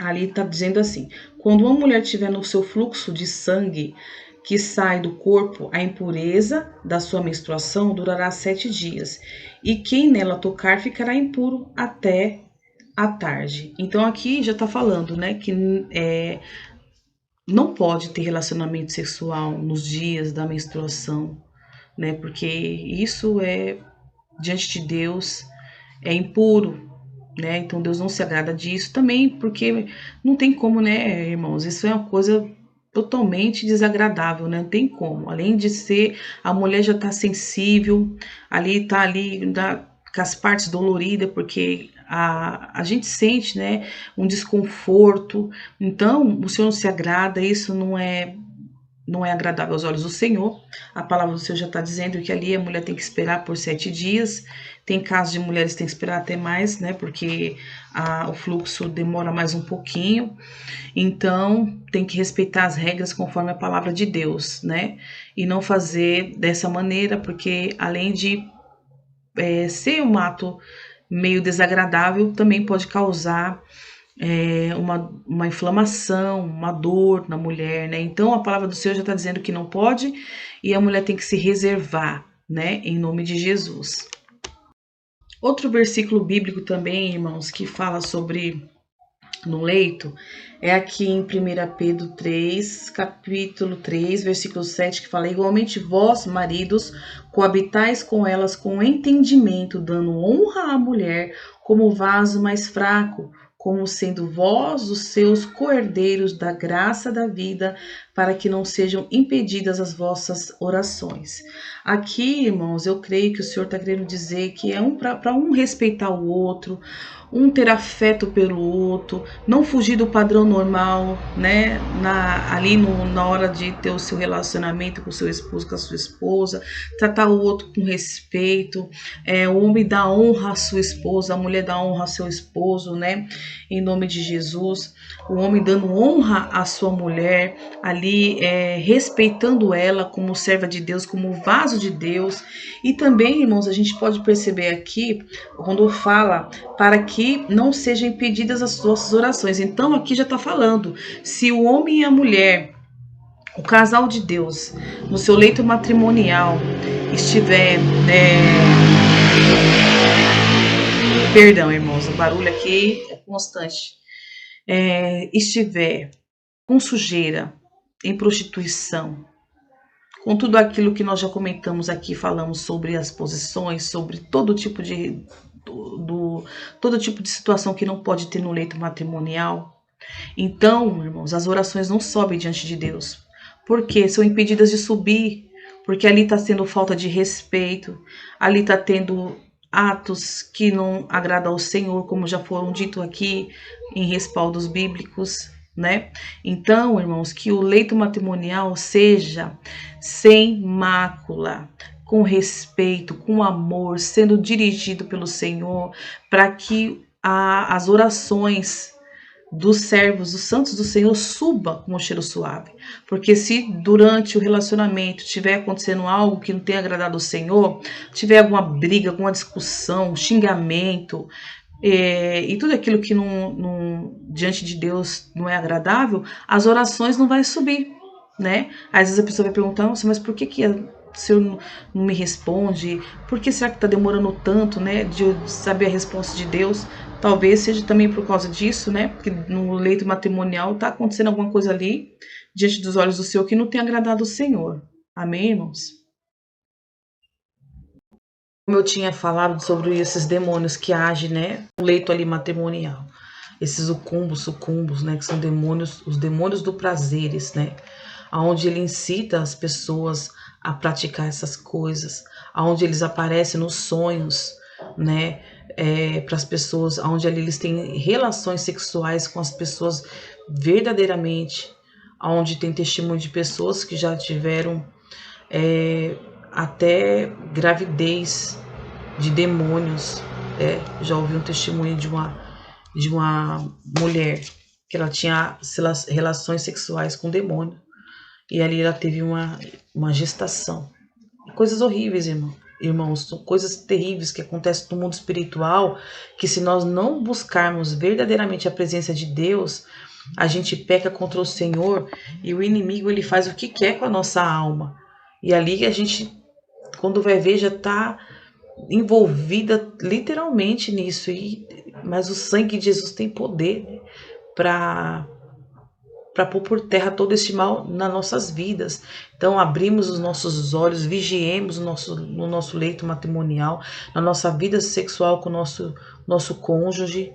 Ali está dizendo assim: quando uma mulher tiver no seu fluxo de sangue que sai do corpo, a impureza da sua menstruação durará 7 dias, e quem nela tocar ficará impuro até a tarde. Então aqui já está falando, né, que não pode ter relacionamento sexual nos dias da menstruação, né, porque isso diante de Deus, é impuro, né? Então Deus não se agrada disso também, porque não tem como, né, irmãos? Isso é uma coisa totalmente desagradável, né? Não tem como. Além de ser, a mulher já tá sensível, tá ali com as partes doloridas, porque a gente sente, né, um desconforto. Então, o Senhor não se agrada, isso não é agradável aos olhos do Senhor. A palavra do Senhor já está dizendo que ali a mulher tem que esperar por 7 dias. Tem casos de mulheres que têm que esperar até mais, né? Porque o fluxo demora mais um pouquinho. Então, tem que respeitar as regras conforme a palavra de Deus, né? E não fazer dessa maneira, porque além de ser um ato meio desagradável, também pode causar uma inflamação, uma dor na mulher, né? Então a palavra do Senhor já está dizendo que não pode e a mulher tem que se reservar, né? Em nome de Jesus. Outro versículo bíblico também, irmãos, que fala sobre no leito, é aqui em 1 Pedro 3, capítulo 3, versículo 7, que fala: igualmente vós, maridos, coabitais com elas com entendimento, dando honra à mulher como vaso mais fraco, como sendo vós os seus coerdeiros da graça da vida, para que não sejam impedidas as vossas orações. Aqui, irmãos, eu creio que o Senhor está querendo dizer que é para um respeitar o outro, um ter afeto pelo outro, não fugir do padrão normal, né? Na hora de ter o seu relacionamento com o seu esposo, com a sua esposa, tratar o outro com respeito. O homem dá honra à sua esposa, a mulher dá honra ao seu esposo, né? Em nome de Jesus, o homem dando honra à sua mulher, ali respeitando ela como serva de Deus, como vaso de Deus. E também, irmãos, a gente pode perceber aqui, quando fala para que não sejam impedidas as suas orações. Então aqui já está falando, se o homem e a mulher, o casal de Deus, no seu leito matrimonial, estiver... Perdão, irmãos, o barulho aqui é constante. Estiver com sujeira, em prostituição, com tudo aquilo que nós já comentamos aqui, falamos sobre as posições, sobre todo tipo de todo tipo de situação que não pode ter no leito matrimonial. Então, irmãos, as orações não sobem diante de Deus, porque são impedidas de subir, porque ali está tendo falta de respeito, ali está tendo atos que não agradam ao Senhor, como já foram dito aqui em respaldos bíblicos, né? Então, irmãos, que o leito matrimonial seja sem mácula, com respeito, com amor, sendo dirigido pelo Senhor, para que as orações dos servos, dos santos do Senhor, suba com um cheiro suave. Porque se durante o relacionamento tiver acontecendo algo que não tenha agradado ao Senhor, tiver alguma briga, alguma discussão, xingamento, e tudo aquilo que diante de Deus não é agradável, as orações não vai subir, né? Às vezes a pessoa vai perguntar, nossa, mas por que o Senhor não me responde? Por que será que está demorando tanto, né, de eu saber a resposta de Deus? Talvez seja também por causa disso, né? Porque no leito matrimonial está acontecendo alguma coisa ali, diante dos olhos do Senhor, que não tem agradado o Senhor. Amém, irmãos? Como eu tinha falado sobre esses demônios que agem, né, no leito ali matrimonial. Esses sucumbos, né, que são demônios, os demônios do prazeres, né, aonde ele incita as pessoas a praticar essas coisas, aonde eles aparecem nos sonhos, né, para as pessoas, aonde ali eles têm relações sexuais com as pessoas verdadeiramente, aonde tem testemunho de pessoas que já tiveram até gravidez de demônios. Já ouvi um testemunho de uma mulher que ela tinha relações sexuais com demônio. E ali ela teve uma gestação. Coisas horríveis, irmãos, são coisas terríveis que acontecem no mundo espiritual, que se nós não buscarmos verdadeiramente a presença de Deus, a gente peca contra o Senhor e o inimigo ele faz o que quer com a nossa alma. E ali a gente, quando vai ver, já está envolvida literalmente nisso. Mas o sangue de Jesus tem poder, né, para pôr por terra todo esse mal nas nossas vidas. Então, abrimos os nossos olhos, vigiemos no nosso leito matrimonial, na nossa vida sexual com o nosso cônjuge.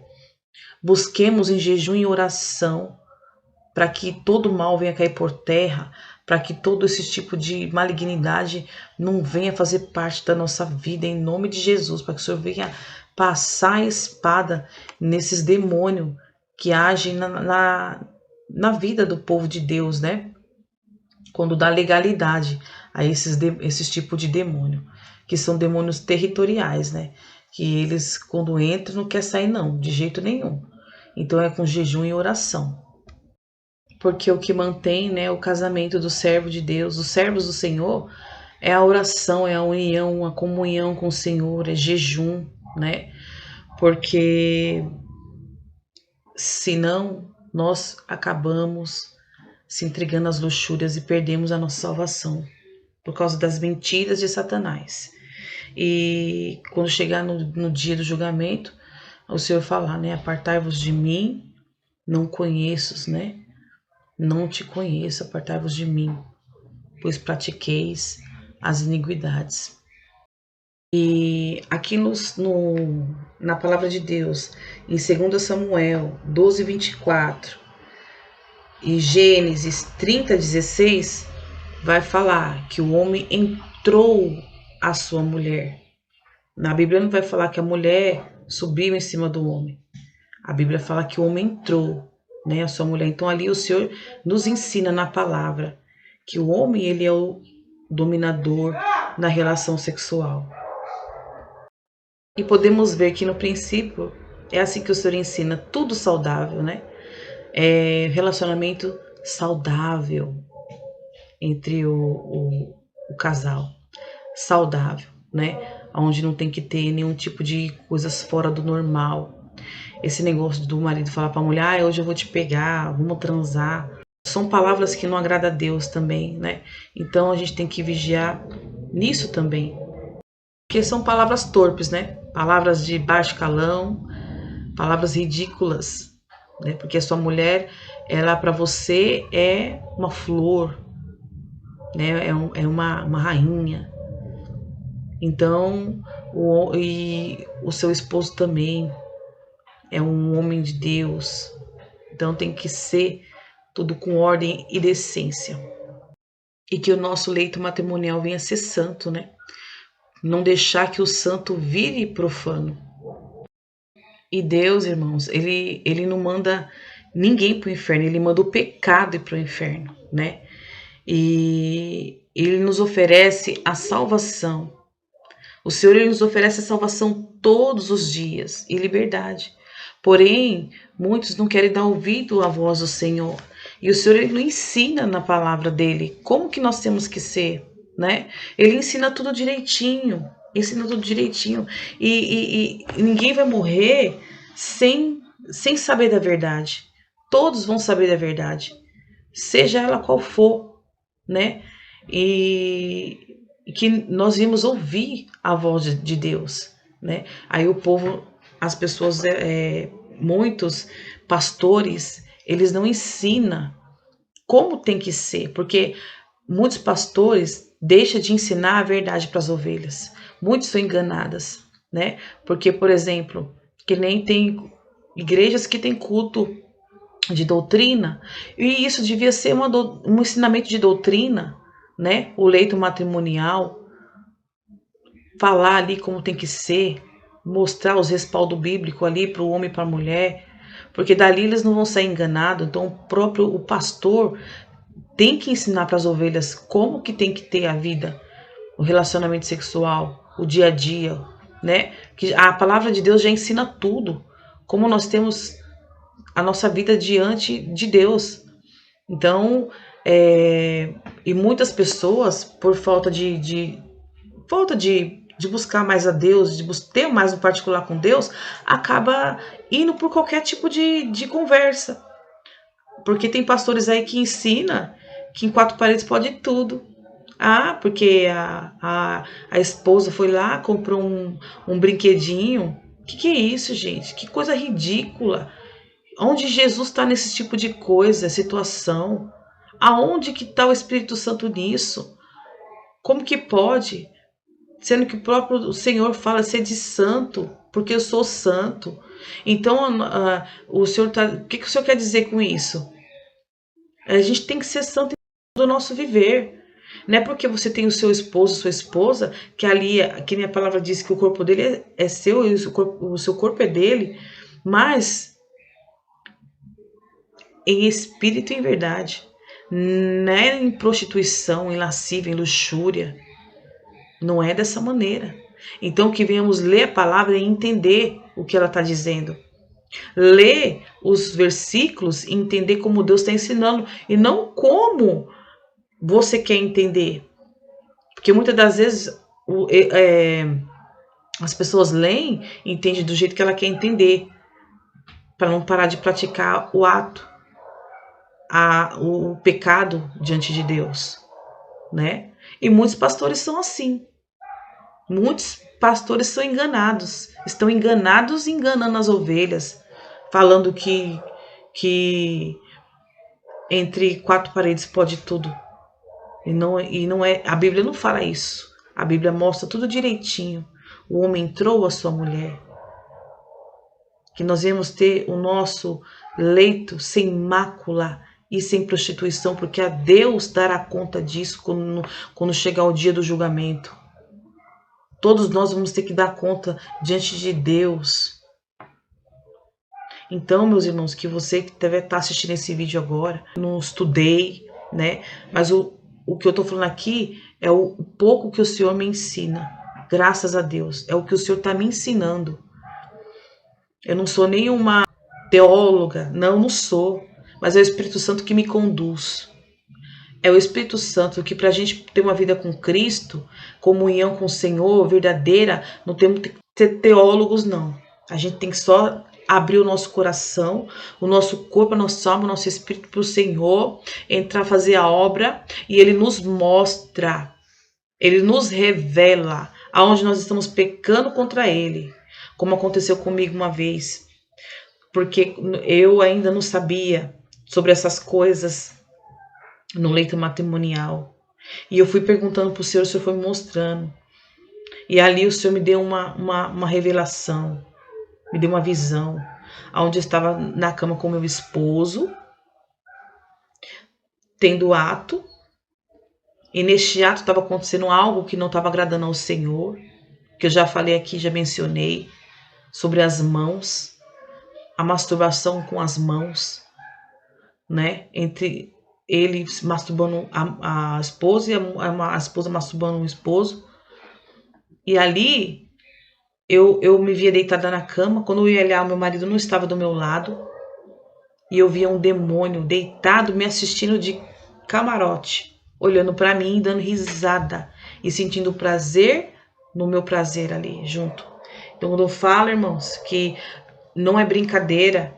Busquemos em jejum e oração para que todo mal venha cair por terra, para que todo esse tipo de malignidade não venha fazer parte da nossa vida, em nome de Jesus, para que o Senhor venha passar a espada nesses demônios que agem na vida do povo de Deus, né? Quando dá legalidade a esses tipos de demônio, que são demônios territoriais, né? Que eles, quando entram, não quer sair não, de jeito nenhum. Então é com jejum e oração. Porque o que mantém, né, o casamento do servo de Deus, dos servos do Senhor, é a oração, é a união, a comunhão com o Senhor, é jejum, né? Porque senão nós acabamos se entregando às luxúrias e perdemos a nossa salvação por causa das mentiras de Satanás. E quando chegar no dia do julgamento, o Senhor falar, né? Apartai-vos de mim, não conheço, né? Não te conheço, apartai-vos de mim, pois pratiqueis as iniquidades. E aqui na palavra de Deus, em 2 Samuel 12, 24 e Gênesis 30, 16, vai falar que o homem entrou a sua mulher. Na Bíblia não vai falar que a mulher subiu em cima do homem. A Bíblia fala que o homem entrou, né, a sua mulher. Então ali o Senhor nos ensina na palavra que o homem ele é o dominador na relação sexual. E podemos ver que no princípio é assim que o Senhor ensina, tudo saudável, né? Relacionamento saudável entre o casal, saudável, né? Onde não tem que ter nenhum tipo de coisas fora do normal. Esse negócio do marido falar para a mulher, hoje eu vou te pegar, vamos transar. São palavras que não agradam a Deus também, né? Então a gente tem que vigiar nisso também. Porque são palavras torpes, né? Palavras de baixo calão, palavras ridículas, né? Porque a sua mulher, ela para você é uma flor, né? É uma rainha. Então, e o seu esposo também é um homem de Deus. Então tem que ser tudo com ordem e decência. E que o nosso leito matrimonial venha a ser santo, né? Não deixar que o santo vire profano. E Deus, irmãos, ele não manda ninguém para o inferno, ele manda o pecado ir para o inferno, né? E ele nos oferece a salvação. O Senhor ele nos oferece a salvação todos os dias e liberdade. Porém, muitos não querem dar ouvido à voz do Senhor. E o Senhor ele nos ensina na palavra dele como que nós temos que ser, né? Ele ensina tudo direitinho, ensina tudo direitinho. E ninguém vai morrer sem saber da verdade. Todos vão saber da verdade, seja ela qual for, né? E que nós vimos ouvir a voz de Deus, né? Aí o povo, as pessoas, muitos pastores, eles não ensinam como tem que ser, porque muitos pastores deixam de ensinar a verdade para as ovelhas. Muitos são enganadas, né? Porque, por exemplo, que nem tem igrejas que têm culto de doutrina, e isso devia ser um ensinamento de doutrina, né? O leito matrimonial, falar ali como tem que ser, mostrar os respaldos bíblicos ali para o homem e para a mulher, porque dali eles não vão sair enganados. Então o pastor tem que ensinar para as ovelhas como que tem que ter a vida, o relacionamento sexual, o dia a dia, né? Que a palavra de Deus já ensina tudo, como nós temos a nossa vida diante de Deus. Então, e muitas pessoas, por falta de buscar mais a Deus, de ter mais um particular com Deus, acaba indo por qualquer tipo de conversa. Porque tem pastores aí que ensina que em quatro paredes pode tudo. Ah, porque a esposa foi lá, comprou um brinquedinho. Que é isso, gente? Que coisa ridícula. Onde Jesus está nesse tipo de coisa, situação? Aonde que está o Espírito Santo nisso? Como que pode? Sendo que o próprio Senhor fala ser de santo, porque eu sou santo. Então, o Senhor o que o Senhor quer dizer com isso? A gente tem que ser santo do nosso viver. Não é porque você tem o seu esposo, sua esposa, que ali, que nem a palavra diz que o corpo dele é seu e o seu corpo é dele, mas em espírito e em verdade. Não é em prostituição, em lascívia, em luxúria. Não é dessa maneira. Então que venhamos ler a palavra e entender o que ela está dizendo. Ler os versículos e entender como Deus está ensinando. E não como você quer entender. Porque muitas das vezes as pessoas leem e entendem do jeito que ela quer entender. Para não parar de praticar o ato. O pecado diante de Deus. Né? E muitos pastores são assim. Muitos pastores são enganados, estão enganados e enganando as ovelhas, falando que entre quatro paredes pode tudo. E não é, a Bíblia não fala isso. A Bíblia mostra tudo direitinho. O homem entrou a sua mulher. Que nós íamos ter o nosso leito sem mácula e sem prostituição, porque a Deus dará conta disso quando chegar o dia do julgamento. Todos nós vamos ter que dar conta diante de Deus. Então, meus irmãos, que você que deve estar assistindo esse vídeo agora, não estudei, né? Mas o que eu estou falando aqui é o pouco que o Senhor me ensina. Graças a Deus. É o que o Senhor está me ensinando. Eu não sou nenhuma teóloga. Não sou. Mas é o Espírito Santo que me conduz. É o Espírito Santo que, para a gente ter uma vida com Cristo, comunhão com o Senhor verdadeira, não temos que ser teólogos, não. A gente tem que só abrir o nosso coração, o nosso corpo, a nossa alma, o nosso espírito para o Senhor, entrar, fazer a obra, e Ele nos mostra, Ele nos revela aonde nós estamos pecando contra Ele, como aconteceu comigo uma vez, porque eu ainda não sabia sobre essas coisas no leito matrimonial. E eu fui perguntando pro Senhor, o Senhor foi me mostrando. E ali o Senhor me deu uma revelação, me deu uma visão, onde eu estava na cama com meu esposo, tendo ato, e neste ato estava acontecendo algo que não estava agradando ao Senhor, que eu já falei aqui, já mencionei, sobre as mãos, a masturbação com as mãos, né? Entre ele masturbando a esposa e a esposa masturbando o esposo. E ali eu me via deitada na cama. Quando eu ia olhar, meu marido não estava do meu lado. E eu via um demônio deitado me assistindo de camarote, olhando para mim, dando risada e sentindo prazer no meu prazer ali junto. Então, quando eu falo, irmãos, que não é brincadeira,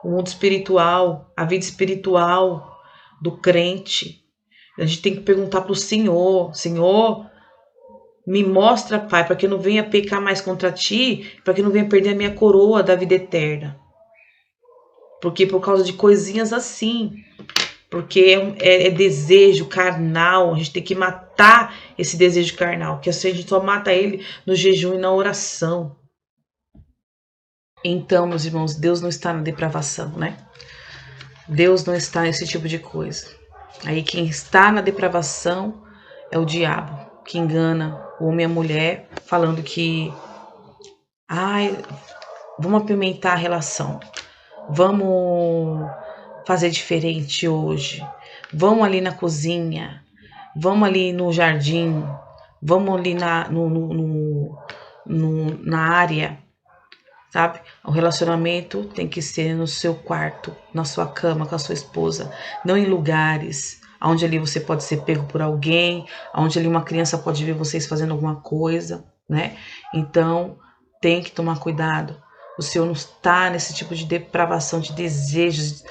o mundo espiritual, a vida espiritual do crente, a gente tem que perguntar para o Senhor: Senhor, me mostra, Pai, para que eu não venha pecar mais contra ti, para que eu não venha perder a minha coroa da vida eterna. Porque por causa de coisinhas assim, porque é desejo carnal, a gente tem que matar esse desejo carnal, que assim a gente só mata ele no jejum e na oração. Então, meus irmãos, Deus não está na depravação, né? Deus não está nesse tipo de coisa. Aí quem está na depravação é o diabo, que engana o homem e a mulher, falando que vamos apimentar a relação, vamos fazer diferente hoje, vamos ali na cozinha, vamos ali no jardim, vamos ali na área, sabe? O relacionamento tem que ser no seu quarto, na sua cama, com a sua esposa, não em lugares onde ali você pode ser pego por alguém, onde ali uma criança pode ver vocês fazendo alguma coisa, né? Então, tem que tomar cuidado. O Senhor não está nesse tipo de depravação, de desejos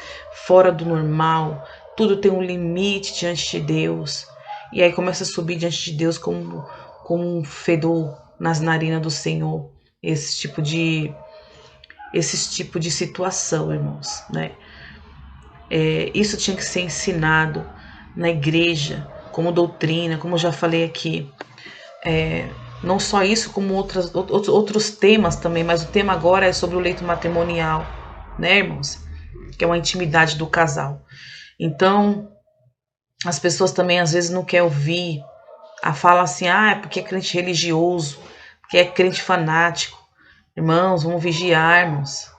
fora do normal. Tudo tem um limite diante de Deus. E aí começa a subir diante de Deus como um fedor nas narinas do Senhor. Esse tipo de situação, irmãos, né? Isso tinha que ser ensinado na igreja, como doutrina, como eu já falei aqui. Não só isso, como outros temas também, mas o tema agora é sobre o leito matrimonial, né, irmãos? Que é uma intimidade do casal. Então, as pessoas também às vezes não querem ouvir a fala assim, é porque é crente religioso, porque é crente fanático. Irmãos, vamos vigiar, irmãos.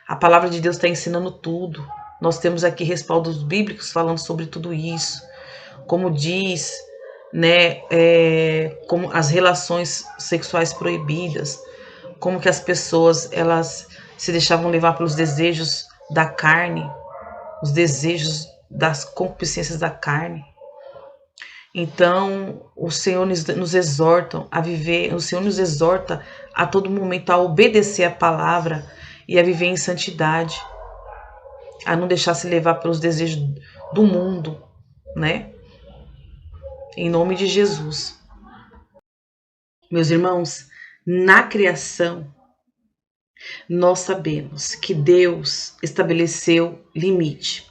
A palavra de Deus está ensinando tudo. Nós temos aqui respaldos bíblicos falando sobre tudo isso. Como diz, né, como as relações sexuais proibidas, como que as pessoas elas se deixavam levar pelos desejos da carne, os desejos das concupiscências da carne. Então, o Senhor nos exorta a viver, o Senhor nos exorta a todo momento a obedecer a palavra e a viver em santidade, a não deixar se levar pelos desejos do mundo, né? Em nome de Jesus. Meus irmãos, na criação, nós sabemos que Deus estabeleceu limite,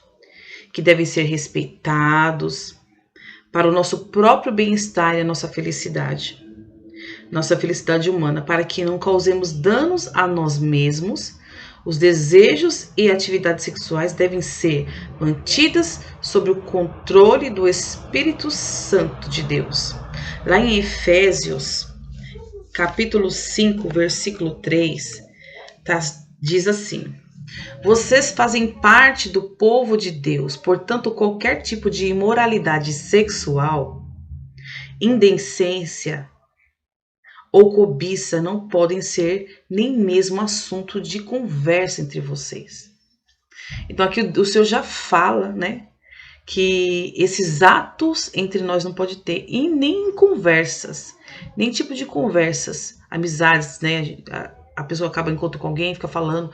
que devem ser respeitados para o nosso próprio bem-estar e a nossa felicidade humana, para que não causemos danos a nós mesmos. Os desejos e atividades sexuais devem ser mantidas sob o controle do Espírito Santo de Deus. Lá em Efésios, capítulo 5, versículo 3, diz assim: vocês fazem parte do povo de Deus, portanto, qualquer tipo de imoralidade sexual, indecência ou cobiça não podem ser nem mesmo assunto de conversa entre vocês. Então aqui o Senhor já fala, né, que esses atos entre nós não pode ter, e nem conversas, nem tipo de conversas, amizades, né, a pessoa acaba encontro com alguém, fica falando,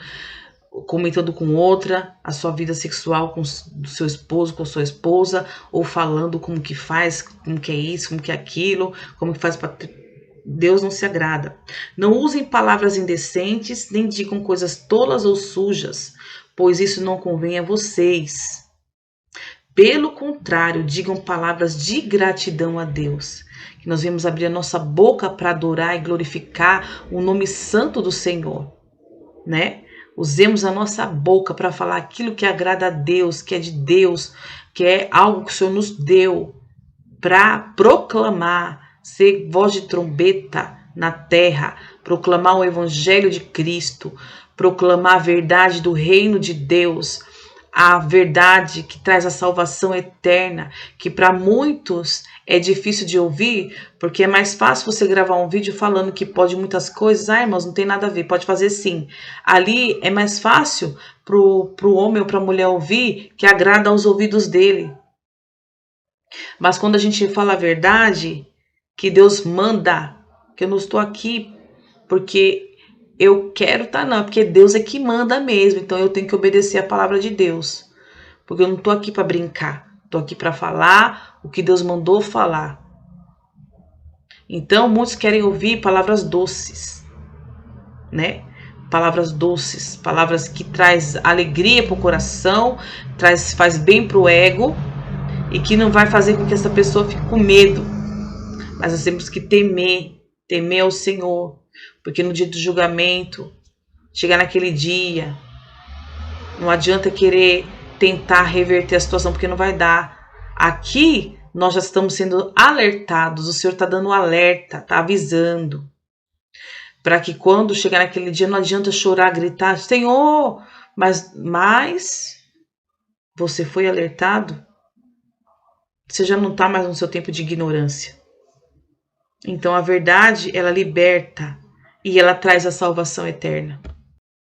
comentando com outra a sua vida sexual com o seu esposo, com a sua esposa, ou falando como que faz, como que é isso, como que é aquilo, como que faz para... Deus não se agrada. Não usem palavras indecentes, nem digam coisas tolas ou sujas, pois isso não convém a vocês. Pelo contrário, digam palavras de gratidão a Deus. que nós venhamos abrir a nossa boca para adorar e glorificar o nome santo do Senhor, né? Usemos a nossa boca para falar aquilo que agrada a Deus, que é de Deus, que é algo que o Senhor nos deu, para proclamar, ser voz de trombeta na terra, proclamar o evangelho de Cristo, proclamar a verdade do reino de Deus, a verdade que traz a salvação eterna, que para muitos é difícil de ouvir, porque é mais fácil você gravar um vídeo falando que pode muitas coisas. Ah, irmãos, não tem nada a ver, pode fazer sim. Ali é mais fácil pro homem ou para a mulher ouvir, que agrada aos ouvidos dele. Mas quando a gente fala a verdade, que Deus manda, que eu não estou aqui porque eu quero estar, não, porque Deus é que manda mesmo, então eu tenho que obedecer a palavra de Deus, porque eu não estou aqui para brincar, estou aqui para falar o que Deus mandou falar. Então muitos querem ouvir palavras doces, né? Palavras doces, palavras que traz alegria para o coração, faz bem para o ego e que não vai fazer com que essa pessoa fique com medo. Mas nós temos que temer ao Senhor, porque no dia do julgamento, chegar naquele dia, não adianta querer tentar reverter a situação, porque não vai dar. Aqui nós já estamos sendo alertados, o Senhor está dando alerta, está avisando, para que quando chegar naquele dia não adianta chorar, gritar, Senhor, mas você foi alertado, você já não está mais no seu tempo de ignorância. Então a verdade, ela liberta e ela traz a salvação eterna.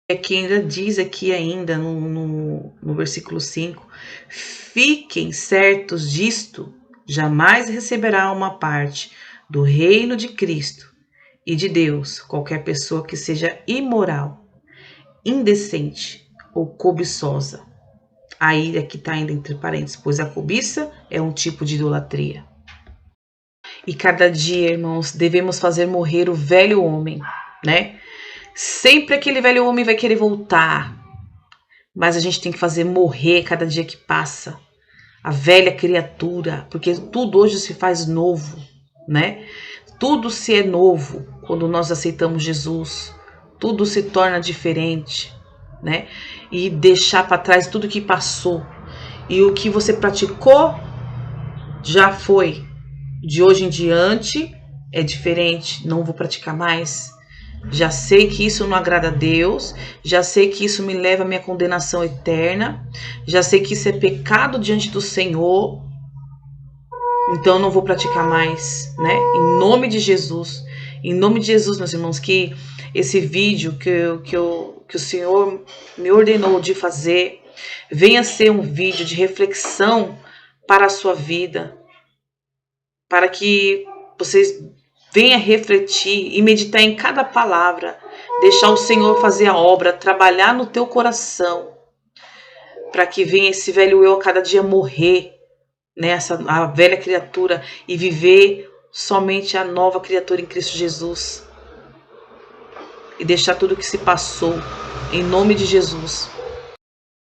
Aqui ainda diz aqui ainda no versículo 5, fiquem certos disto, jamais receberá uma parte do reino de Cristo e de Deus qualquer pessoa que seja imoral, indecente ou cobiçosa. Aí aqui está ainda entre parênteses, pois a cobiça é um tipo de idolatria. E cada dia, irmãos, devemos fazer morrer o velho homem, né? Sempre aquele velho homem vai querer voltar, mas a gente tem que fazer morrer cada dia que passa a velha criatura, porque tudo hoje se faz novo, né? Tudo se é novo quando nós aceitamos Jesus, tudo se torna diferente, né? E deixar para trás tudo que passou e o que você praticou já foi. De hoje em diante é diferente, não vou praticar mais. Já sei que isso não agrada a Deus, já sei que isso me leva à minha condenação eterna, já sei que isso é pecado diante do Senhor, então eu não vou praticar mais, né? Em nome de Jesus, meus irmãos, que esse vídeo que o Senhor me ordenou de fazer venha ser um vídeo de reflexão para a sua vida, para que vocês venham refletir e meditar em cada palavra, deixar o Senhor fazer a obra, trabalhar no teu coração, para que venha esse velho eu a cada dia morrer, né, a velha criatura, e viver somente a nova criatura em Cristo Jesus. E deixar tudo que se passou, em nome de Jesus.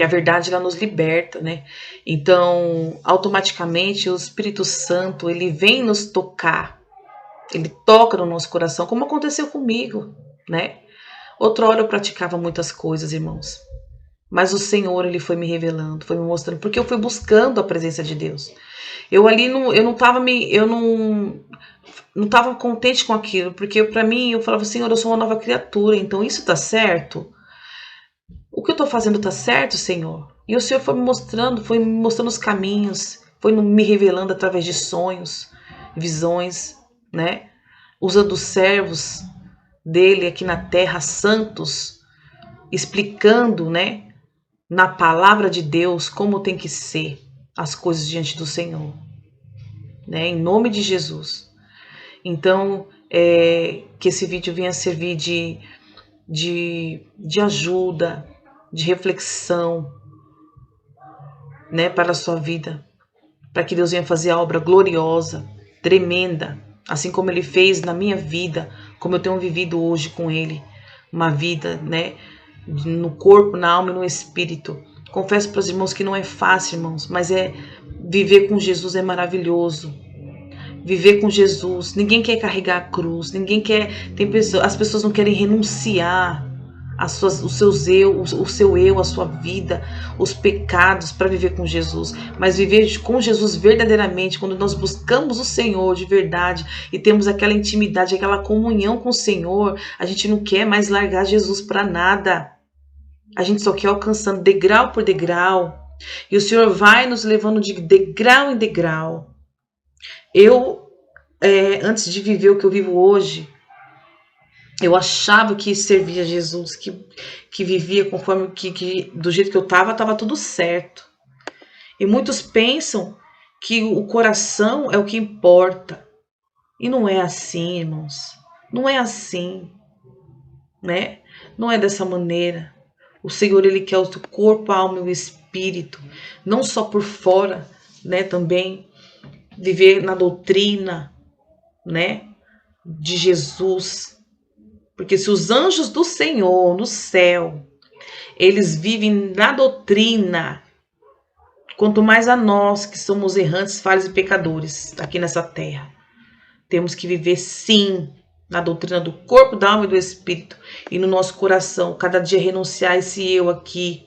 E a verdade, ela nos liberta, né? Então, automaticamente, o Espírito Santo, ele vem nos tocar. Ele toca no nosso coração, como aconteceu comigo, né? Outra hora eu praticava muitas coisas, irmãos. Mas o Senhor, ele foi me revelando, foi me mostrando, porque eu fui buscando a presença de Deus. Eu ali eu não estava contente com aquilo, porque para mim eu falava, Senhor, eu sou uma nova criatura, então isso tá certo? O que eu estou fazendo está certo, Senhor? E o Senhor foi me mostrando os caminhos, foi me revelando através de sonhos, visões, né? Usando os servos dele aqui na terra, santos, explicando, né? Na palavra de Deus, como tem que ser as coisas diante do Senhor, né? Em nome de Jesus. Então, que esse vídeo venha servir de ajuda, de reflexão, né, para a sua vida, para que Deus venha fazer a obra gloriosa, tremenda, assim como Ele fez na minha vida, como eu tenho vivido hoje com Ele, uma vida, né, no corpo, na alma e no espírito. Confesso para os irmãos que não é fácil, irmãos, mas viver com Jesus é maravilhoso. viver com Jesus. Ninguém quer carregar a cruz, ninguém quer, as pessoas não querem renunciar o seu eu, a sua vida, os pecados para viver com Jesus. Mas viver com Jesus verdadeiramente, quando nós buscamos o Senhor de verdade e temos aquela intimidade, aquela comunhão com o Senhor, a gente não quer mais largar Jesus para nada. A gente só quer alcançando degrau por degrau. E o Senhor vai nos levando de degrau em degrau. Eu, antes de viver o que eu vivo hoje, eu achava que servia a Jesus, que vivia conforme do jeito que eu estava tudo certo. E muitos pensam que o coração é o que importa. E não é assim, irmãos. Não é assim, né? Não é dessa maneira. O Senhor, Ele quer o teu corpo, a alma e o espírito. Não só por fora, né? Também viver na doutrina, né? De Jesus. Porque se os anjos do Senhor no céu, eles vivem na doutrina, quanto mais a nós que somos errantes, falhos e pecadores aqui nessa terra. Temos que viver sim na doutrina do corpo, da alma e do espírito. E no nosso coração, cada dia renunciar esse eu aqui.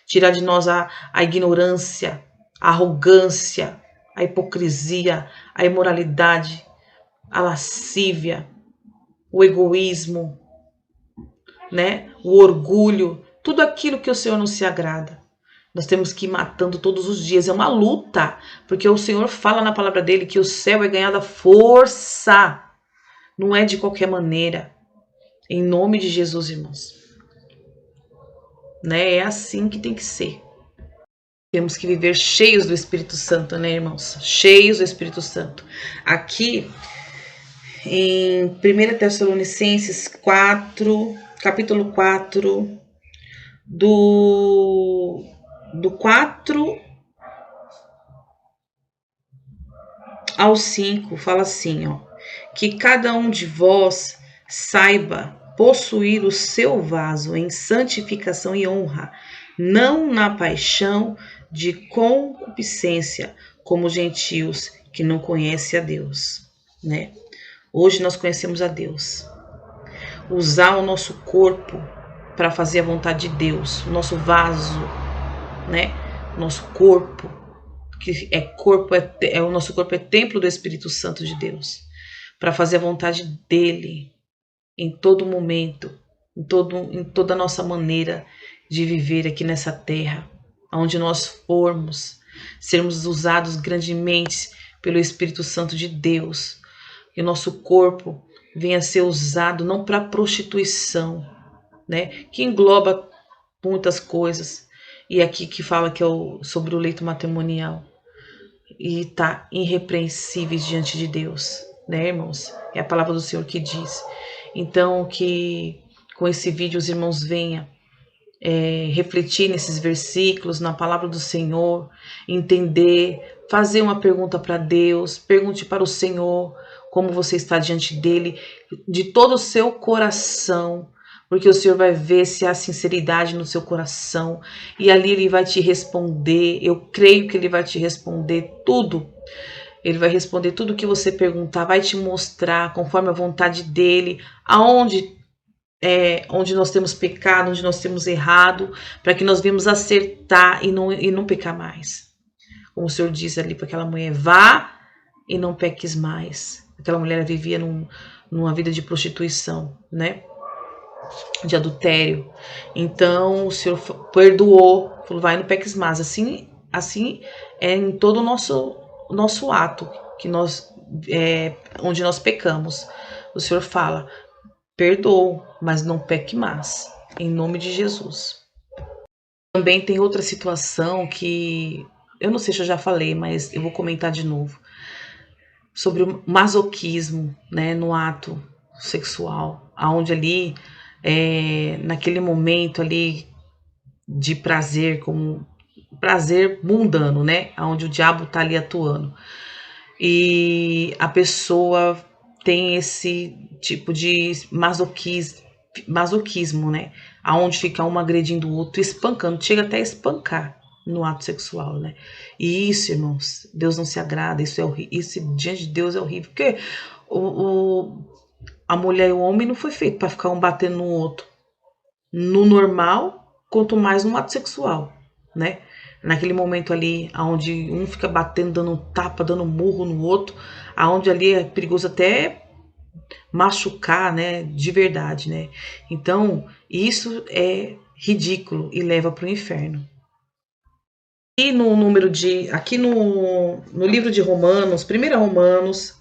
Tirar de nós a ignorância, a arrogância, a hipocrisia, a imoralidade, a lascívia, o egoísmo, né? O orgulho, tudo aquilo que o Senhor não se agrada. Nós temos que ir matando todos os dias. É uma luta, porque o Senhor fala na palavra dele que o céu é ganhado à força. Não é de qualquer maneira. Em nome de Jesus, irmãos. Né? É assim que tem que ser. Temos que viver cheios do Espírito Santo, né, irmãos? Cheios do Espírito Santo. Aqui, em 1 Tessalonicenses 4, capítulo 4, do 4 ao 5, fala assim, ó, que cada um de vós saiba possuir o seu vaso em santificação e honra, não na paixão de concupiscência, como gentios que não conhecem a Deus, né? Hoje nós conhecemos a Deus. Usar o nosso corpo para fazer a vontade de Deus, o nosso vaso, né? Nosso corpo, que é corpo, o nosso corpo é templo do Espírito Santo de Deus, para fazer a vontade dele em todo momento, em toda a nossa maneira de viver aqui nessa terra, onde nós formos, sermos usados grandemente pelo Espírito Santo de Deus, que o nosso corpo venha a ser usado não para prostituição, né? Que engloba muitas coisas, e aqui que fala que é sobre o leito matrimonial, e tá irrepreensíveis diante de Deus, né, irmãos? É a palavra do Senhor que diz. Então, que com esse vídeo os irmãos venham refletir nesses versículos, na palavra do Senhor, entender, fazer uma pergunta para Deus, pergunte para o Senhor como você está diante dele, de todo o seu coração, porque o Senhor vai ver se há sinceridade no seu coração, e ali ele vai te responder. Eu creio que ele vai te responder tudo. Ele vai responder tudo que você perguntar, vai te mostrar conforme a vontade dele, onde nós temos pecado, onde nós temos errado, para que nós venhamos acertar e não pecar mais. Como o Senhor disse ali para aquela mulher, vá e não peques mais. Aquela mulher vivia numa vida de prostituição, né? De adultério. Então o Senhor perdoou, falou, vai, não peques mais. Assim é em todo o nosso ato, que onde nós pecamos. O Senhor fala, perdoou, mas não peque mais, em nome de Jesus. Também tem outra situação que, eu não sei se eu já falei, mas eu vou comentar de novo, sobre o masoquismo, né, no ato sexual, aonde ali, naquele momento ali de prazer, como prazer mundano, né, onde o diabo tá ali atuando, e a pessoa tem esse tipo de masoquismo, né, aonde fica um agredindo o outro, espancando, chega até a espancar, no ato sexual, né? E isso, irmãos, Deus não se agrada, isso é horrível, isso diante de Deus é horrível, porque a mulher e o homem não foi feito para ficar um batendo no outro, no normal, quanto mais no ato sexual, né? Naquele momento ali, onde um fica batendo, dando tapa, dando murro no outro, aonde ali é perigoso até machucar, né, de verdade, né? Então, isso é ridículo e leva para o inferno. E no número de, aqui no livro de Romanos, 1 Romanos,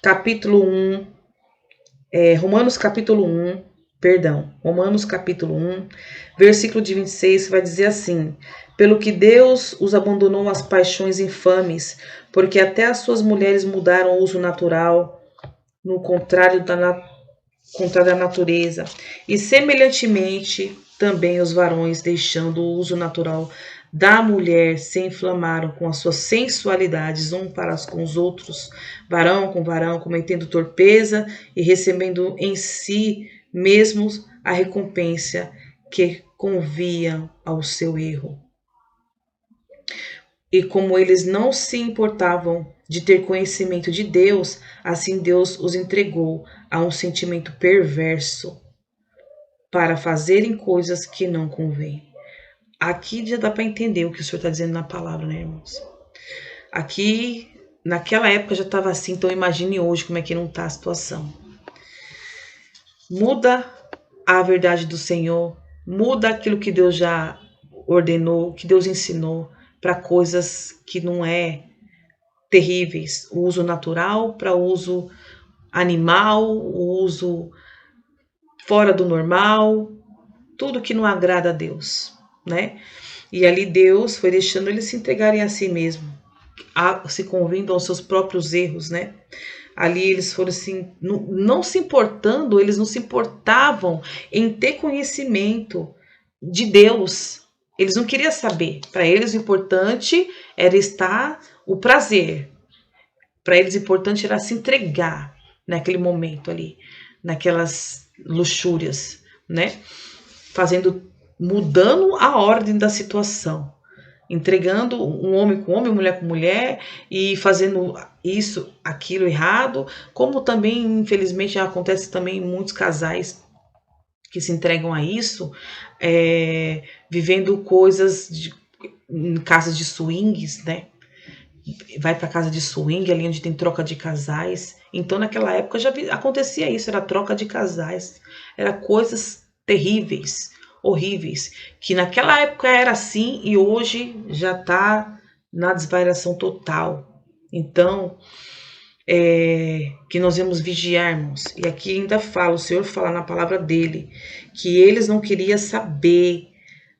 capítulo 1, Romanos capítulo 1, versículo de 26, vai dizer assim: pelo que Deus os abandonou às paixões infames, porque até as suas mulheres mudaram o uso natural, no contrário da natureza, e semelhantemente também os varões, deixando o uso natural da mulher, se inflamaram com as suas sensualidades um para com os outros, varão com varão, cometendo torpeza e recebendo em si mesmos a recompensa que convia ao seu erro. E como eles não se importavam de ter conhecimento de Deus, assim Deus os entregou a um sentimento perverso para fazerem coisas que não convêm. Aqui já dá para entender o que o Senhor está dizendo na palavra, né, irmãos? Aqui, naquela época já estava assim, então imagine hoje como é que não está a situação. Muda a verdade do Senhor, muda aquilo que Deus já ordenou, que Deus ensinou, para coisas que não é terríveis. O uso natural para o uso animal, o uso fora do normal, tudo que não agrada a Deus, né? E ali Deus foi deixando eles se entregarem a si mesmo, se convindo aos seus próprios erros, né? Ali eles foram assim, não se importando, eles não se importavam em ter conhecimento de Deus. Eles não queriam saber. Para eles o importante era estar o prazer. Para eles o importante era se entregar naquele momento ali, naquelas luxúrias, né? Mudando a ordem da situação, entregando um homem com homem, mulher com mulher e fazendo isso, aquilo errado, como também, infelizmente, já acontece também em muitos casais que se entregam a isso, vivendo coisas em casas de swings, né? Vai para casa de swing, ali onde tem troca de casais. Então, naquela época já acontecia isso, era troca de casais, era coisas terríveis, horríveis, que naquela época era assim e hoje já está na desvariação total. Então, que nós vamos vigiar, irmãos. E aqui ainda fala, o Senhor fala na palavra dele, que eles não queriam saber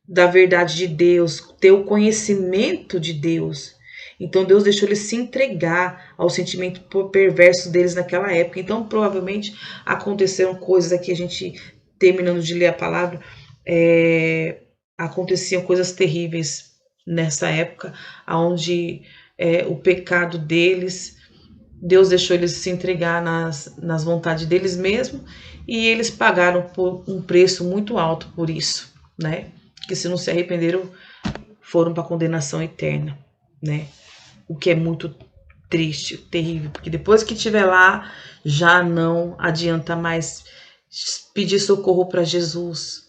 da verdade de Deus, ter o conhecimento de Deus. Então Deus deixou eles se entregar ao sentimento perverso deles naquela época. Então provavelmente aconteceram coisas aqui, a gente terminando de ler a palavra, aconteciam coisas terríveis nessa época, onde o pecado deles, Deus deixou eles se entregar nas vontades deles mesmos, e eles pagaram por um preço muito alto por isso, né? Que se não se arrependeram, foram para a condenação eterna, né? O que é muito triste, terrível, porque depois que estiver lá, já não adianta mais pedir socorro para Jesus,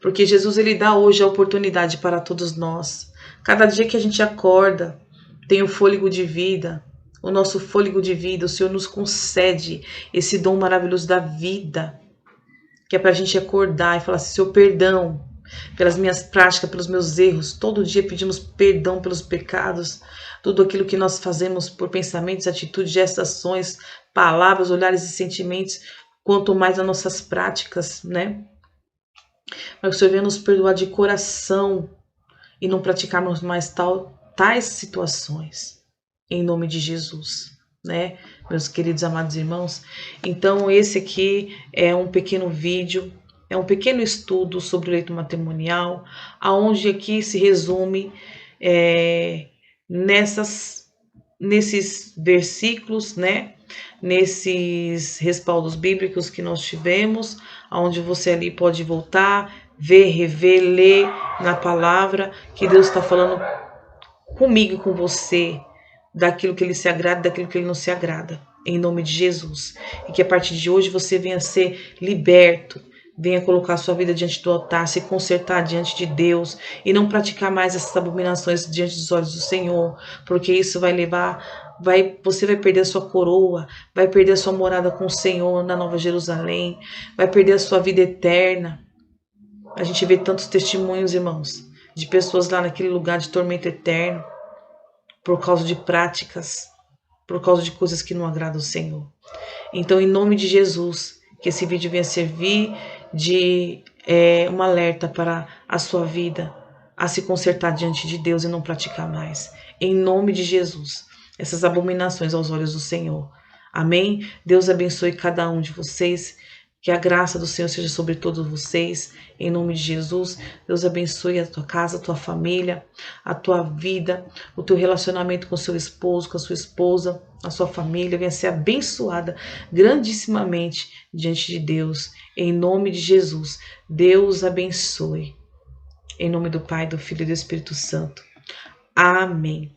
porque Jesus ele dá hoje a oportunidade para todos nós. Cada dia que a gente acorda, tem o fôlego de vida, o nosso fôlego de vida, o Senhor nos concede esse dom maravilhoso da vida, que é para a gente acordar e falar assim: Senhor, perdão pelas minhas práticas, pelos meus erros. Todo dia pedimos perdão pelos pecados, tudo aquilo que nós fazemos por pensamentos, atitudes, gestos, ações, palavras, olhares e sentimentos, quanto mais as nossas práticas, né? Mas que o Senhor venha nos perdoar de coração e não praticarmos mais tais situações, em nome de Jesus, né, meus queridos amados irmãos? Então esse aqui é um pequeno vídeo, é um pequeno estudo sobre o leito matrimonial, aonde aqui se resume nesses versículos, né, nesses respaldos bíblicos que nós tivemos, onde você ali pode voltar, ver, rever, ler na palavra que Deus está falando comigo e com você, daquilo que Ele se agrada e daquilo que Ele não se agrada, em nome de Jesus. E que a partir de hoje você venha ser liberto, venha colocar sua vida diante do altar, se consertar diante de Deus e não praticar mais essas abominações diante dos olhos do Senhor, porque isso vai levar, você vai perder a sua coroa, vai perder a sua morada com o Senhor na Nova Jerusalém, vai perder a sua vida eterna. A gente vê tantos testemunhos, irmãos, de pessoas lá naquele lugar de tormento eterno, por causa de práticas, por causa de coisas que não agradam ao Senhor. Então, em nome de Jesus, que esse vídeo venha servir de um alerta para a sua vida, a se consertar diante de Deus e não praticar mais. Em nome de Jesus, essas abominações aos olhos do Senhor. Amém? Deus abençoe cada um de vocês. Que a graça do Senhor seja sobre todos vocês, em nome de Jesus. Deus abençoe a tua casa, a tua família, a tua vida, o teu relacionamento com o seu esposo, com a sua esposa, a sua família. Venha ser abençoada grandissimamente diante de Deus, em nome de Jesus. Deus abençoe. Em nome do Pai, do Filho e do Espírito Santo. Amém.